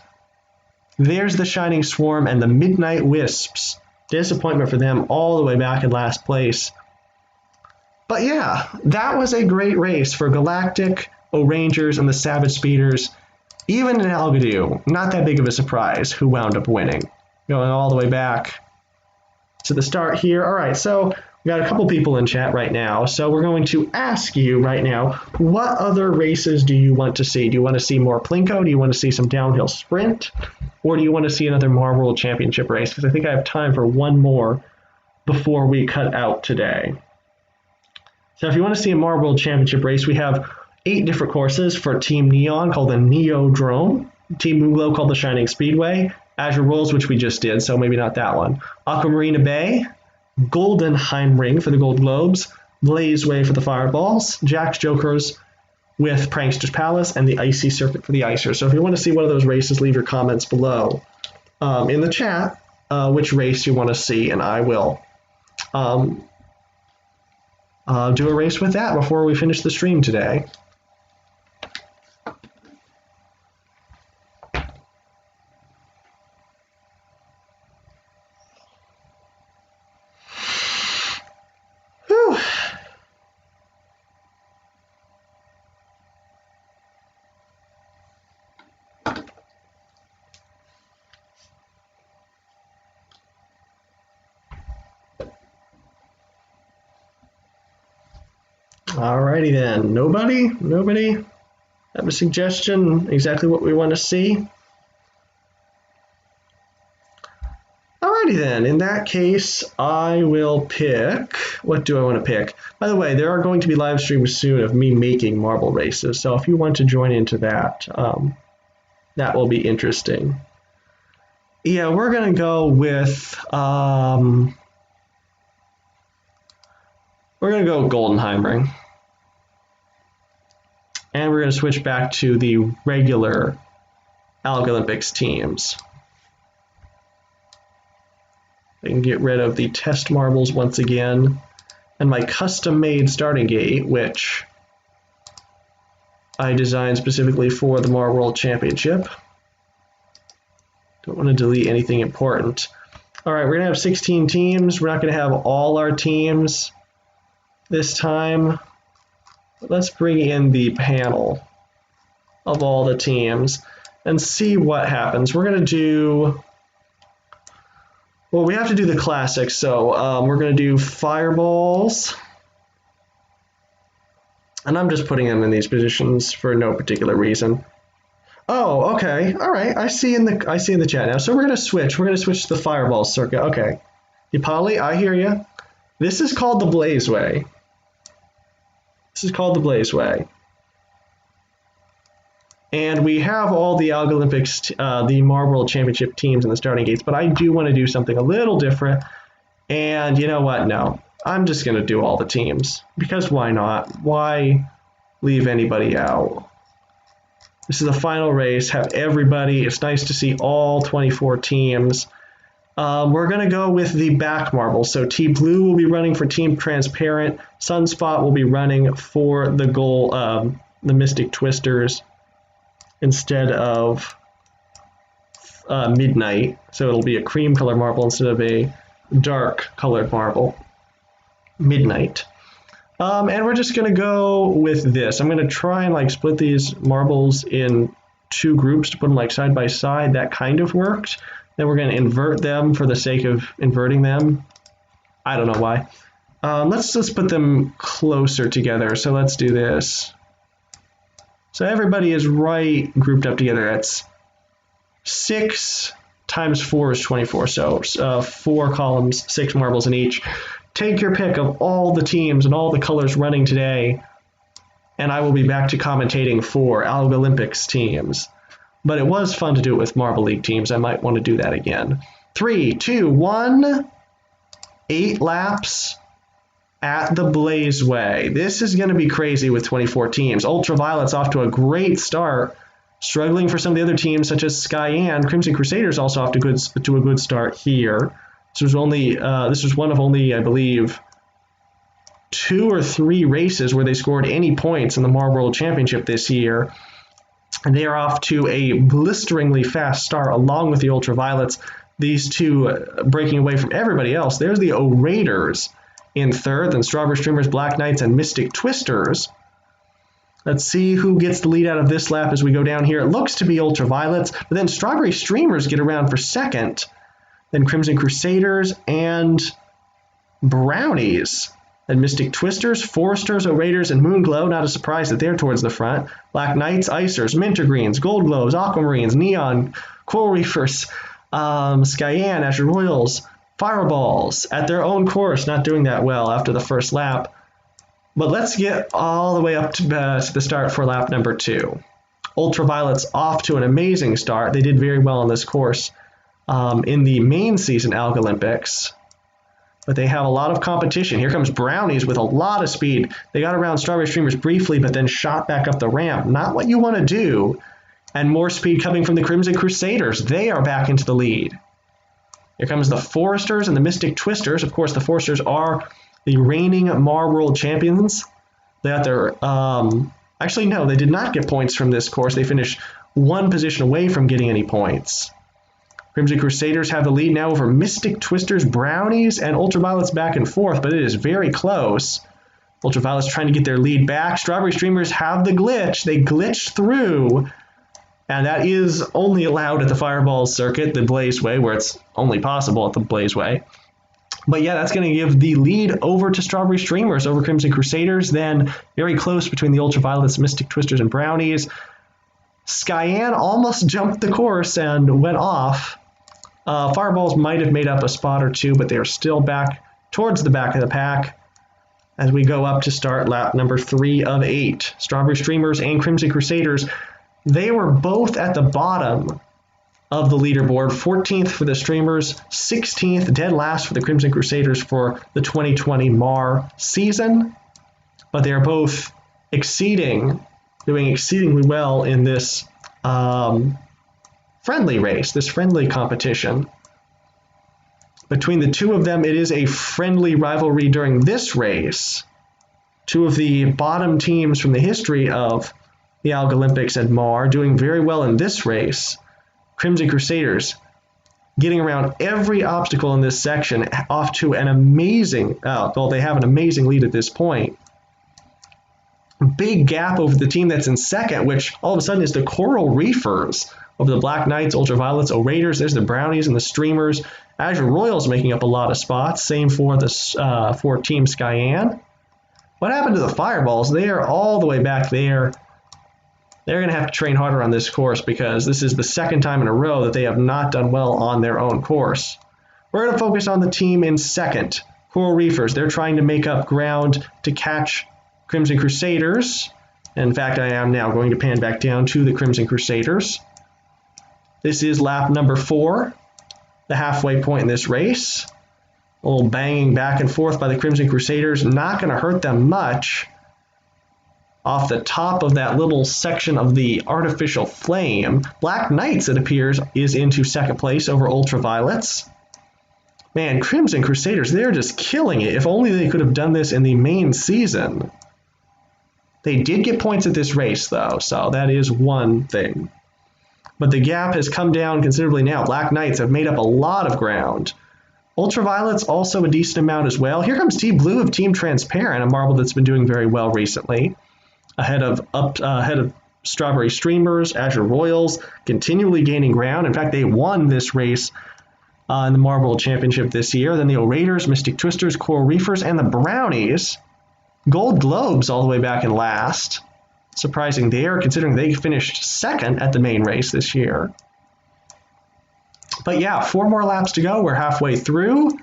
There's the Shining Swarm and the Midnight Wisps. Disappointment for them all the way back in last place. But yeah, that was a great race for Galactic, O'Rangers, and the Savage Speeders. Even in Algodoo, not that big of a surprise who wound up winning. Going all the way back to the start here. All right, so we got a couple people in chat right now. So we're going to ask you right now, what other races do you want to see? Do you want to see more Plinko? Do you want to see some downhill sprint? Or do you want to see another Marble World Championship race? Because I think I have time for one more before we cut out today. So if you want to see a Marble World Championship race, we have 8 different courses for Team Neon called the Neodrome, Team Moonglow called the Shining Speedway, Azure Rolls, which we just did, so maybe not that one, Aquamarina Bay, Goldenheim Ring for the Gold Globes, Blazeway for the Fireballs, Jack's Jokers with Prankster's Palace, and the Icy Circuit for the Icers. So if you want to see one of those races, leave your comments below in the chat which race you want to see, and I will do a race with that before we finish the stream today. Whew. Alrighty then. Nobody have a suggestion exactly what we want to see? Alrighty then. In that case, I will pick. What do I want to pick? By the way, there are going to be live streams soon of me making marble races. So if you want to join into that, that will be interesting. Yeah, we're gonna go with we're gonna go Goldenheim Ring. And we're going to switch back to the regular Algolympics teams. I can get rid of the test marbles once again. And my custom-made starting gate, which I designed specifically for the Marble World Championship. Don't want to delete anything important. All right, we're going to have 16 teams. We're not going to have all our teams this time. Let's bring in the panel of all the teams and see what happens. We're going to do, well, we have to do the classics. So we're going to do fireballs. And I'm just putting them in these positions for no particular reason. Oh, okay. All right. I see in the chat now. So we're going to switch. We're going to switch to the fireball circuit. Okay. Polly, I hear you. This is called the Blazeway. This is called the Blazeway. And we have all the Algolympics, the Marble World Championship teams in the starting gates, but I do want to do something a little different. And you know what? No, I'm just going to do all the teams, because why not? Why leave anybody out? This is the final race. Have everybody. It's nice to see all 24 teams. We're going to go with the back marble. So Team Blue will be running for Team Transparent. Sunspot will be running for the goal, the Mystic Twisters, instead of Midnight. So it'll be a cream colored marble instead of a dark colored marble. Midnight. And we're just going to go with this. I'm going to try and split these marbles in 2 groups to put them side by side. That kind of worked. Then we're going to invert them for the sake of inverting them. I don't know why. Let's just put them closer together. So let's do this. So everybody is right grouped up together. That's 6 times 4 is 24. So 4 columns, 6 marbles in each. Take your pick of all the teams and all the colors running today, and I will be back to commentating for Algolympics teams. But it was fun to do it with Marble League teams. I might want to do that again. 3, 2, 1. 8 laps at the Blazeway. This is going to be crazy with 24 teams. Ultraviolet's off to a great start, struggling for some of the other teams such as Skyan. Crimson Crusaders also off to a good start here. This was one of only, I believe, 2 or 3 races where they scored any points in the Marble World Championship this year. And they are off to a blisteringly fast start along with the Ultraviolets. These two breaking away from everybody else. There's the O-Raiders in third, then Strawberry Streamers, Black Knights, and Mystic Twisters. Let's see who gets the lead out of this lap as we go down here. It looks to be Ultraviolets, but then Strawberry Streamers get around for second. Then Crimson Crusaders and Brownies. Then Mystic Twisters, Foresters, Orators, and Moonglow. Not a surprise that they're towards the front. Black Knights, Icers, Mintergreens, Gold Glows, Aquamarines, Neon, Coral Reefers, Skyan, Azure Royals, Fireballs at their own course, not doing that well after the first lap. But let's get all the way up to the start for lap number 2. Ultraviolets off to an amazing start. They did very well on this course in the main season Algolympics. But they have a lot of competition. Here comes Brownies with a lot of speed. They got around Strawberry Streamers briefly, but then shot back up the ramp. Not what you want to do. And more speed coming from the Crimson Crusaders. They are back into the lead. Here comes the Foresters and the Mystic Twisters. Of course, the Foresters are the reigning Mar World Champions. They got their... actually, no, they did not get points from this course. They finished one position away from getting any points. Crimson Crusaders have the lead now over Mystic Twisters, Brownies, and Ultraviolets back and forth, but it is very close. Ultraviolets trying to get their lead back. Strawberry Streamers have the glitch. They glitched through, and that is only allowed at the Fireball circuit, the Blazeway, where it's only possible at the Blazeway. But yeah, that's going to give the lead over to Strawberry Streamers over Crimson Crusaders. Then very close between the Ultraviolets, Mystic Twisters, and Brownies. Skyan almost jumped the course and went off. Fireballs might have made up a spot or two, but they are still back towards the back of the pack as we go up to start lap number 3 of 8. Strawberry Streamers and Crimson Crusaders, they were both at the bottom of the leaderboard. 14th for the Streamers, 16th, dead last for the Crimson Crusaders for the 2020 Mar season. But they are both doing exceedingly well in this friendly race, this friendly competition. Between the two of them, it is a friendly rivalry during this race. Two of the bottom teams from the history of the Algolympics and Mar doing very well in this race. Crimson Crusaders getting around every obstacle in this section, off to an amazing, well, they have an amazing lead at this point. Big gap over the team that's in second, which all of a sudden is the Coral Reefers over the Black Knights, Ultraviolets, Orators. There's the Brownies and the Streamers. Azure Royals making up a lot of spots. Same for the for Team Skyan. What happened to the Fireballs? They are all the way back there. They're going to have to train harder on this course because this is the second time in a row that they have not done well on their own course. We're going to focus on the team in second, Coral Reefers. They're trying to make up ground to catch Crimson Crusaders. In fact, I am now going to pan back down to the Crimson Crusaders. This is lap number 4, the halfway point in this race. A little banging back and forth by the Crimson Crusaders, not going to hurt them much. Off the top of that little section of the artificial flame, Black Knights, it appears, is into second place over Ultraviolets. Man, Crimson Crusaders, they're just killing it. If only they could have done this in the main season. They did get points at this race, though, so that is one thing. But the gap has come down considerably now. Black Knights have made up a lot of ground. Ultraviolets also a decent amount as well. Here comes Team Blue of Team Transparent, a marble that's been doing very well recently. Ahead of Strawberry Streamers, Azure Royals, continually gaining ground. In fact, they won this race in the Marble Championship this year. Then the Orators, Mystic Twisters, Coral Reefers, and the Brownies. Gold Globes all the way back in last. Surprising there, considering they finished second at the main race this year. But yeah, 4 more laps to go. We're halfway through.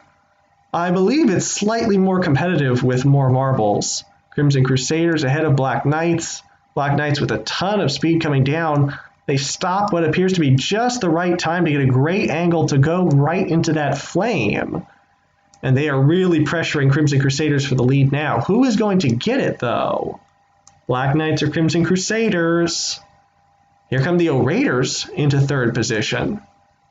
I believe it's slightly more competitive with more marbles. Crimson Crusaders ahead of Black Knights. Black Knights with a ton of speed coming down. They stop what appears to be just the right time to get a great angle to go right into that flame. And they are really pressuring Crimson Crusaders for the lead now. Who is going to get it, though? Black Knights or Crimson Crusaders? Here come the Orators into third position.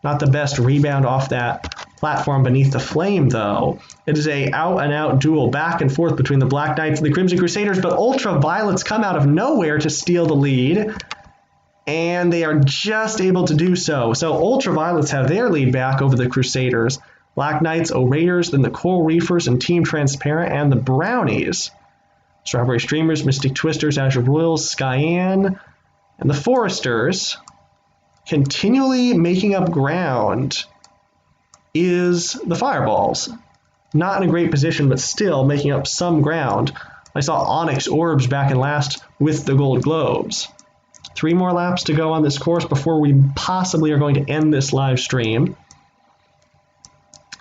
Not the best rebound off that platform beneath the flame, though. It is a out-and-out duel back and forth between the Black Knights and the Crimson Crusaders, but Ultraviolets come out of nowhere to steal the lead, and they are just able to do so. So Ultraviolets have their lead back over the Crusaders. Black Knights, O-Raiders, then the Coral Reefers and Team Transparent, and the Brownies. Strawberry Streamers, Mystic Twisters, Azure Royals, Skyan, and the Foresters. Continually making up ground is the Fireballs. Not in a great position, but still making up some ground. I saw Onyx Orbs back in last with the Gold Globes. 3 more laps to go on this course before we possibly are going to end this live stream.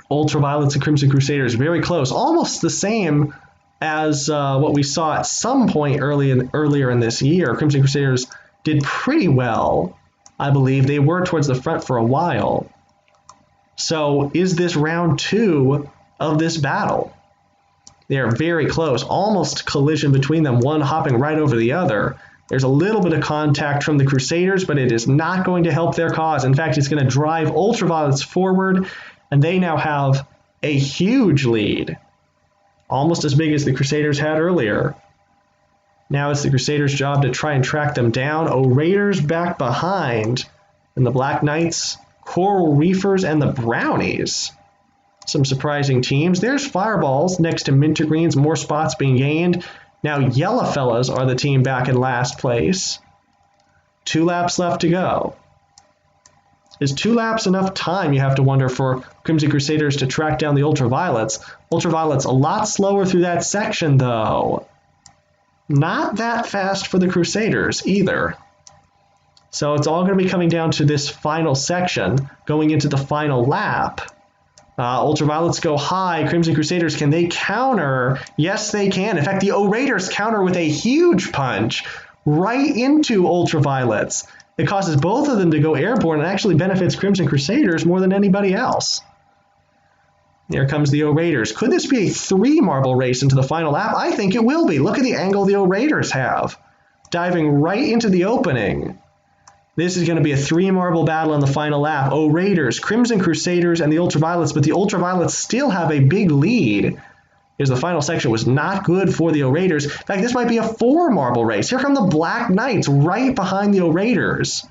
Ultraviolets and Crimson Crusaders very close, almost the same as what we saw at some point earlier in this year. Crimson Crusaders did pretty well, I believe. They were towards the front for a while. So is this round 2 of this battle? They are very close, almost collision between them, one hopping right over the other. There's a little bit of contact from the Crusaders, but it is not going to help their cause. In fact, it's going to drive Ultraviolets forward, and they now have a huge lead, almost as big as the Crusaders had earlier. Now it's the Crusaders' job to try and track them down. O-Raiders back behind, and the Black Knights, Coral Reefers, and the Brownies. Some surprising teams. There's Fireballs next to Mintergreens, more spots being gained. Now Yellowfellas are the team back in last place. 2 laps left to go. Is 2 laps enough time, you have to wonder, for Crimson Crusaders to track down the Ultraviolets? Ultraviolets a lot slower through that section, though. Not that fast for the Crusaders either. So it's all going to be coming down to this final section, going into the final lap. Ultraviolets go high. Crimson Crusaders, can they counter? Yes, they can. In fact, the O-Raiders counter with a huge punch right into Ultraviolets. It causes both of them to go airborne and actually benefits Crimson Crusaders more than anybody else. Here comes the O-Raiders. Could this be a 3-marble race into the final lap? I think it will be. Look at the angle the O-Raiders have, diving right into the opening. This is going to be a 3-marble battle in the final lap. O-Raiders, Crimson Crusaders, and the Ultraviolets, but the Ultraviolets still have a big lead, because the final section was not good for the O-Raiders. In fact, this might be a 4-marble race. Here come the Black Knights right behind the O-Raiders.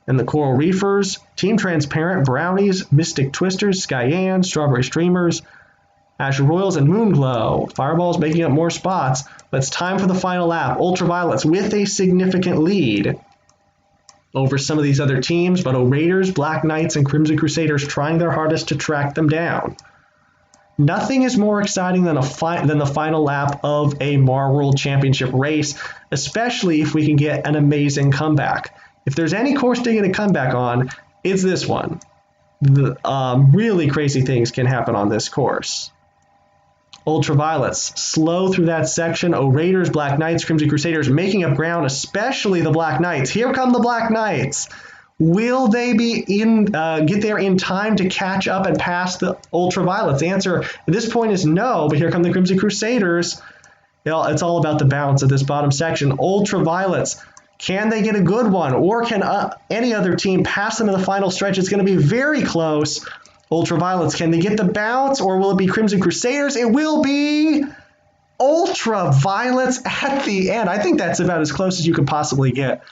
And the Coral Reefers, Team Transparent, Brownies, Mystic Twisters, Skyan, Strawberry Streamers, Azure Royals, and Moonglow. Fireballs making up more spots, but it's time for the final lap. Ultraviolets with a significant lead over some of these other teams, but O-Raiders, Black Knights, and Crimson Crusaders trying their hardest to track them down. Nothing is more exciting than the final lap of a Mar World Championship race, especially if we can get an amazing comeback. If there's any course to get a comeback on, it's this one. Really crazy things can happen on this course. Ultraviolets slow through that section. O-Raiders, Black Knights, Crimson Crusaders making up ground, especially the Black Knights. Here come the Black Knights. Will they be get there in time to catch up and pass the Ultraviolets? The answer at this point is no, but here come the Crimson Crusaders. It's all about the bounce at this bottom section. Ultraviolets, can they get a good one? Or can any other team pass them in the final stretch? It's going to be very close. Ultraviolets, can they get the bounce, or will it be Crimson Crusaders? It will be Ultraviolets at the end. I think that's about as close as you could possibly get.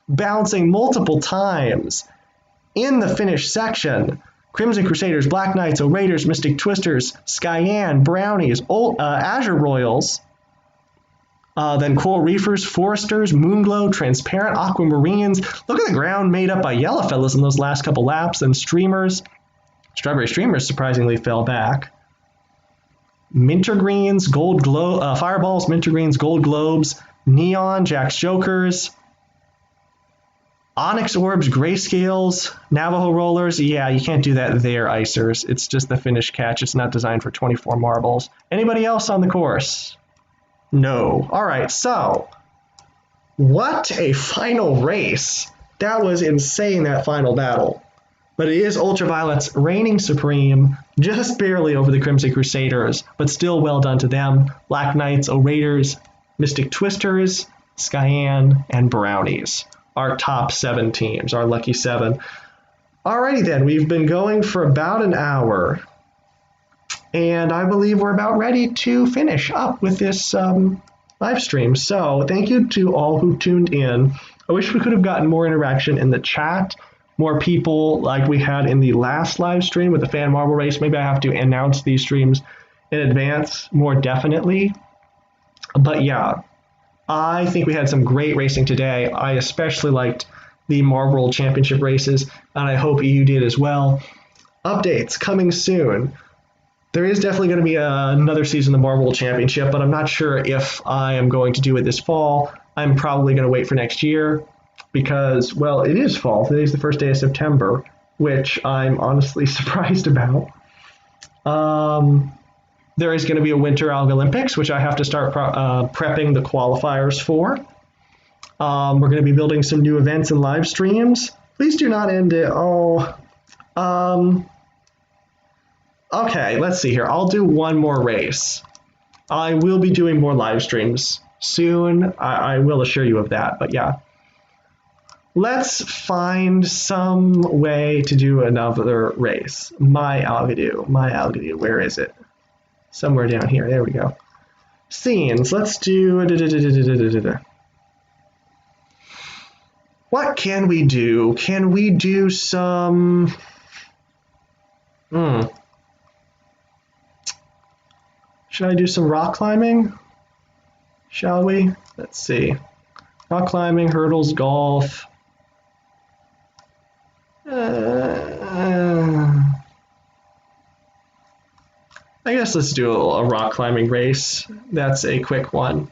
Bouncing multiple times in the finish section. Crimson Crusaders, Black Knights, O-Raiders, Mystic Twisters, Skyan, Brownies, Azure Royals, then Coral Reefers, Foresters, Moonglow, Transparent, Aquamarines. Look at the ground made up by Yellowfellas in those last couple laps, and Streamers. Strawberry Streamers surprisingly fell back. Mintergreens, Fireballs, Mintergreens, Gold Globes, Neon, Jack's Jokers, Onyx Orbs, Grayscales, Navajo Rollers. Yeah, you can't do that there, Icers. It's just the finish catch. It's not designed for 24 marbles. Anybody else on the course? No. All right, so what a final race. That was insane, that final battle. But it is Ultraviolets reigning supreme, just barely over the Crimson Crusaders, but still well done to them. Black Knights, O-Raiders, Mystic Twisters, Skyan, and Brownies. Our top 7 teams, our lucky 7. Alrighty then, we've been going for about an hour, and I believe we're about ready to finish up with this live stream. So thank you to all who tuned in. I wish we could have gotten more interaction in the chat. more people like we had in the last live stream with the fan marble race. Maybe I have to announce these streams in advance more definitely. But yeah, I think we had some great racing today. I especially liked the Marble Championship races, and I hope you did as well. Updates coming soon. There is definitely going to be another season of the Marble Championship, but I'm not sure if I am going to do it this fall. I'm probably going to wait for next year because, well, it is fall. Today's the first day of September, which I'm honestly surprised about. There is going to be a Winter Algolympics, which I have to start prepping the qualifiers for. We're going to be building some new events and live streams. Please do not end it. Okay, let's see here. I'll do one more race. I will be doing more live streams soon. I will assure you of that, but yeah. Let's find some way to do another race. My Algodoo, where is it? Somewhere down here, there we go. Scenes, let's do... What can we do? Can we do some... Should I do some rock climbing? Shall we? Let's see. Rock climbing, hurdles, golf. I guess let's do a rock climbing race. That's a quick one.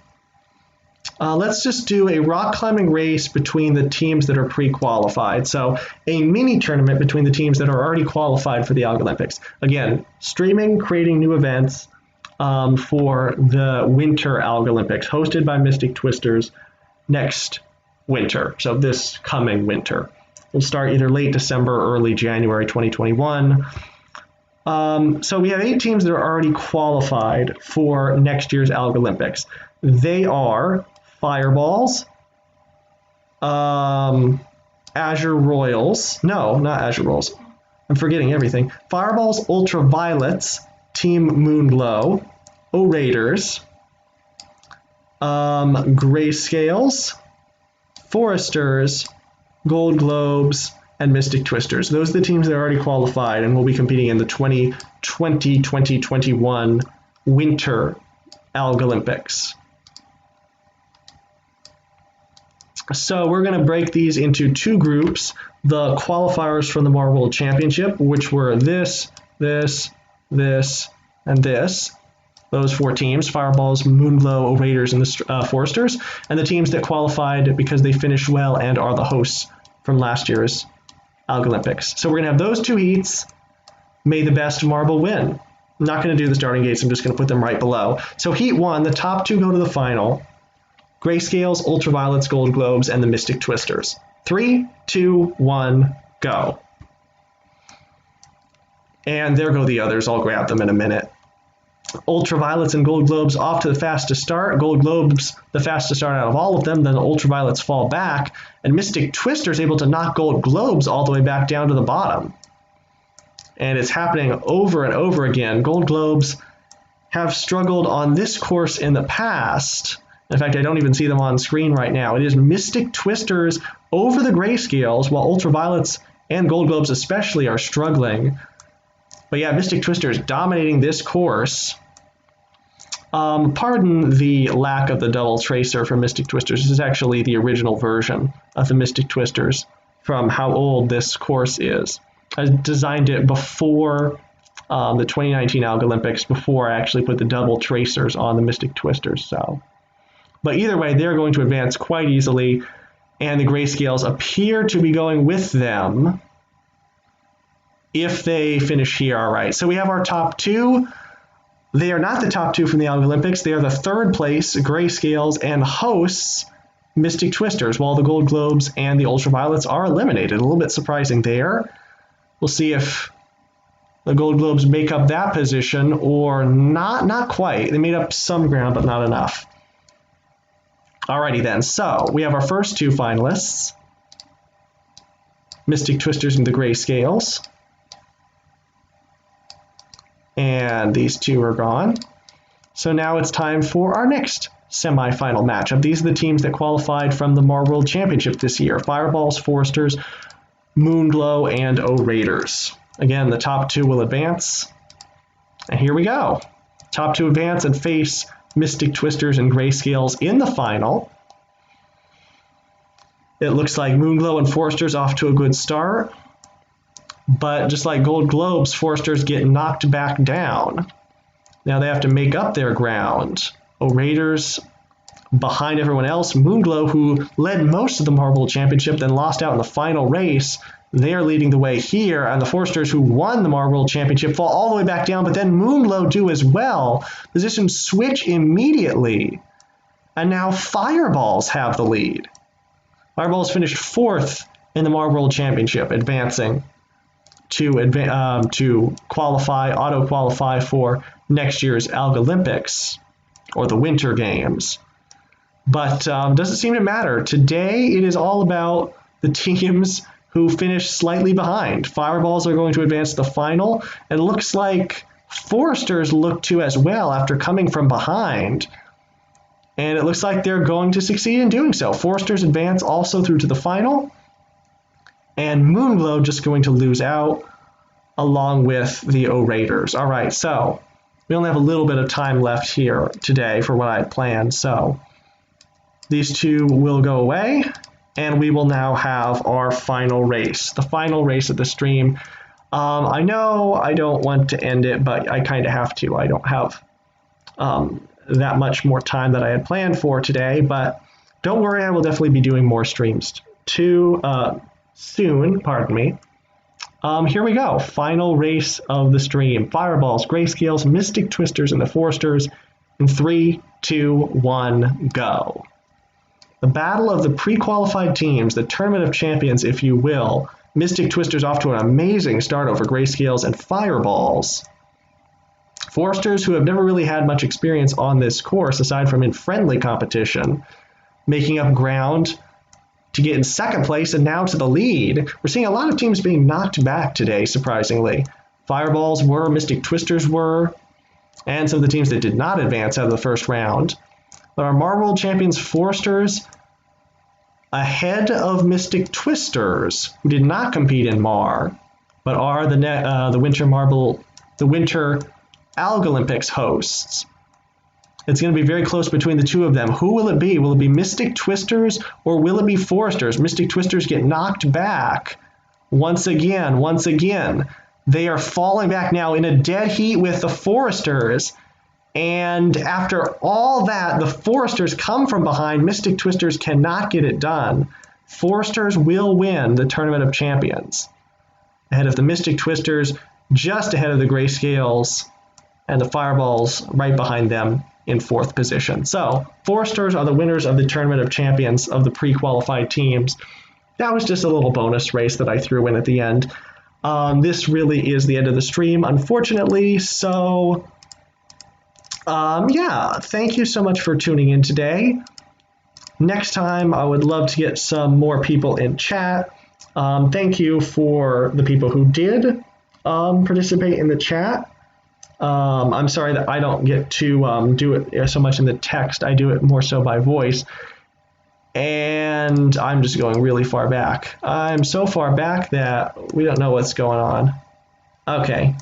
Let's just do a rock climbing race between the teams that are pre-qualified. So a mini tournament between the teams that are already qualified for the Algolympics. Again, streaming, creating new events for the Winter Algolympics, hosted by Mystic Twisters next winter. So this coming winter. We'll start either late December or early January 2021. So we have 8 teams that are already qualified for next year's Algolympics. They are Fireballs, Azure Royals. No, not Azure Royals. I'm forgetting everything. Fireballs, Ultraviolets, Team Moonglow, O-Raiders, Grayscales, Foresters, Gold Globes, and Mystic Twisters. Those are the teams that are already qualified and will be competing in the 2020-2021 Winter Algolympics. So we're going to break these into 2 groups. The qualifiers from the Marble Championship, which were this, and this. Those 4 teams, Fireballs, Moonglow, Raiders, and the Foresters. And the teams that qualified because they finished well and are the hosts from last year's Algolympics. So we're going to have those 2 heats. May the best marble win. I'm not going to do the starting gates. I'm just going to put them right below. So heat 1, the top 2 go to the final. Grayscales, Ultraviolets, Gold Globes, and the Mystic Twisters. 3, 2, 1, go. And there go the others. I'll grab them in a minute. Ultraviolets and Gold Globes off to the fastest start. Gold Globes the fastest start out of all of them. Then the Ultraviolets fall back. And Mystic Twisters able to knock Gold Globes all the way back down to the bottom. And it's happening over and over again. Gold Globes have struggled on this course in the past. In fact, I don't even see them on screen right now. It is Mystic Twisters over the Grayscales, while Ultraviolets and Gold Globes especially are struggling. But yeah, Mystic Twisters dominating this course. Pardon the lack of the double tracer for Mystic Twisters. This is actually the original version of the Mystic Twisters from how old this course is. I designed it before the 2019 Algolympics, before I actually put the double tracers on the Mystic Twisters. But either way, they're going to advance quite easily, and the Grayscales appear to be going with them if they finish here all right. So we have our top 2. They are not the top 2 from the Algolympics. They are the 3rd place Grayscales and hosts Mystic Twisters, while the Gold Globes and the Ultraviolets are eliminated. A little bit surprising there. We'll see if the Gold Globes make up that position or not. Not quite. They made up some ground, but not enough. Alrighty then, so we have our first 2 finalists, Mystic Twisters and the Grayscales. And these 2 are gone. So now it's time for our next semifinal matchup. These are the teams that qualified from the Marble Championship this year. Fireballs, Foresters, Moonglow and O-Raiders. Again, the top two will advance. And here we go. Top two advance and face Mystic Twisters and Grayscales in the final. It looks like Moonglow and Foresters off to a good start. But just like Gold Globes, Foresters get knocked back down. Now they have to make up their ground. O-Raiders behind everyone else. Moonglow, who led most of the Marble Championship, then lost out in the final race. They're leading the way here, and the Foresters, who won the Marble Championship, fall all the way back down, but then Moonglow do as well. Positions switch immediately, and now Fireballs have the lead. Fireballs finished 4th in the Marble Championship, advancing to qualify, auto-qualify for next year's Algolympics, or the Winter Games. But doesn't seem to matter. Today, it is all about the teams who finished slightly behind. Fireballs are going to advance to the final, and it looks like Foresters look to as well after coming from behind. And it looks like they're going to succeed in doing so. Foresters advance also through to the final, and Moonglow just going to lose out along with the O-Raiders. All right, so we only have a little bit of time left here today for what I had planned, so these two will go away, and we will now have our final race, the final race of the stream. I know I don't want to end it, but I kind of have to. I don't have that much more time that I had planned for today, but don't worry, I will definitely be doing more streams soon. Pardon me. Here we go. Final race of the stream. Fireballs, Grayscales, Mystic Twisters, and the Foresters. In 3, 2, 1, go. The battle of the pre-qualified teams, the Tournament of Champions, if you will. Mystic Twisters off to an amazing start over Grayscales and Fireballs. Foresters, who have never really had much experience on this course, aside from in friendly competition, making up ground to get in second place and now to the lead. We're seeing a lot of teams being knocked back today, surprisingly. Fireballs were, Mystic Twisters were, and some of the teams that did not advance out of the first round. But our Marble Champions Foresters ahead of Mystic Twisters, who did not compete in Mar, but are the Winter Algolympics hosts. It's going to be very close between the two of them. Who will it be? Will it be Mystic Twisters or will it be Foresters? Mystic Twisters get knocked back once again. They are falling back now in a dead heat with the Foresters. And after all that, the Foresters come from behind. Mystic Twisters cannot get it done. Foresters will win the Tournament of Champions. Ahead of the Mystic Twisters, just ahead of the Grayscales, and the Fireballs right behind them in 4th position. So, Foresters are the winners of the Tournament of Champions of the pre-qualified teams. That was just a little bonus race that I threw in at the end. This really is the end of the stream, unfortunately, so yeah, thank you so much for tuning in today. Next time, I would love to get some more people in chat. Thank you for the people who did participate in the chat. I'm sorry that I don't get to do it so much in the text. I do it more so by voice. And I'm just going really far back. I'm so far back that we don't know what's going on. Okay.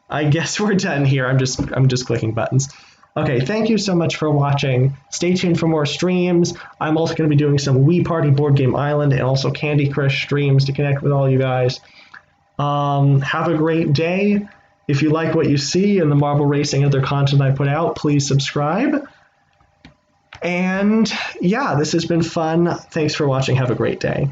I guess we're done here. I'm just clicking buttons. Okay, thank you so much for watching. Stay tuned for more streams. I'm also going to be doing some Wii Party Board Game Island and also Candy Crush streams to connect with all you guys. Have a great day. If you like what you see in the marble racing and other content I put out, please subscribe. And yeah, this has been fun. Thanks for watching. Have a great day.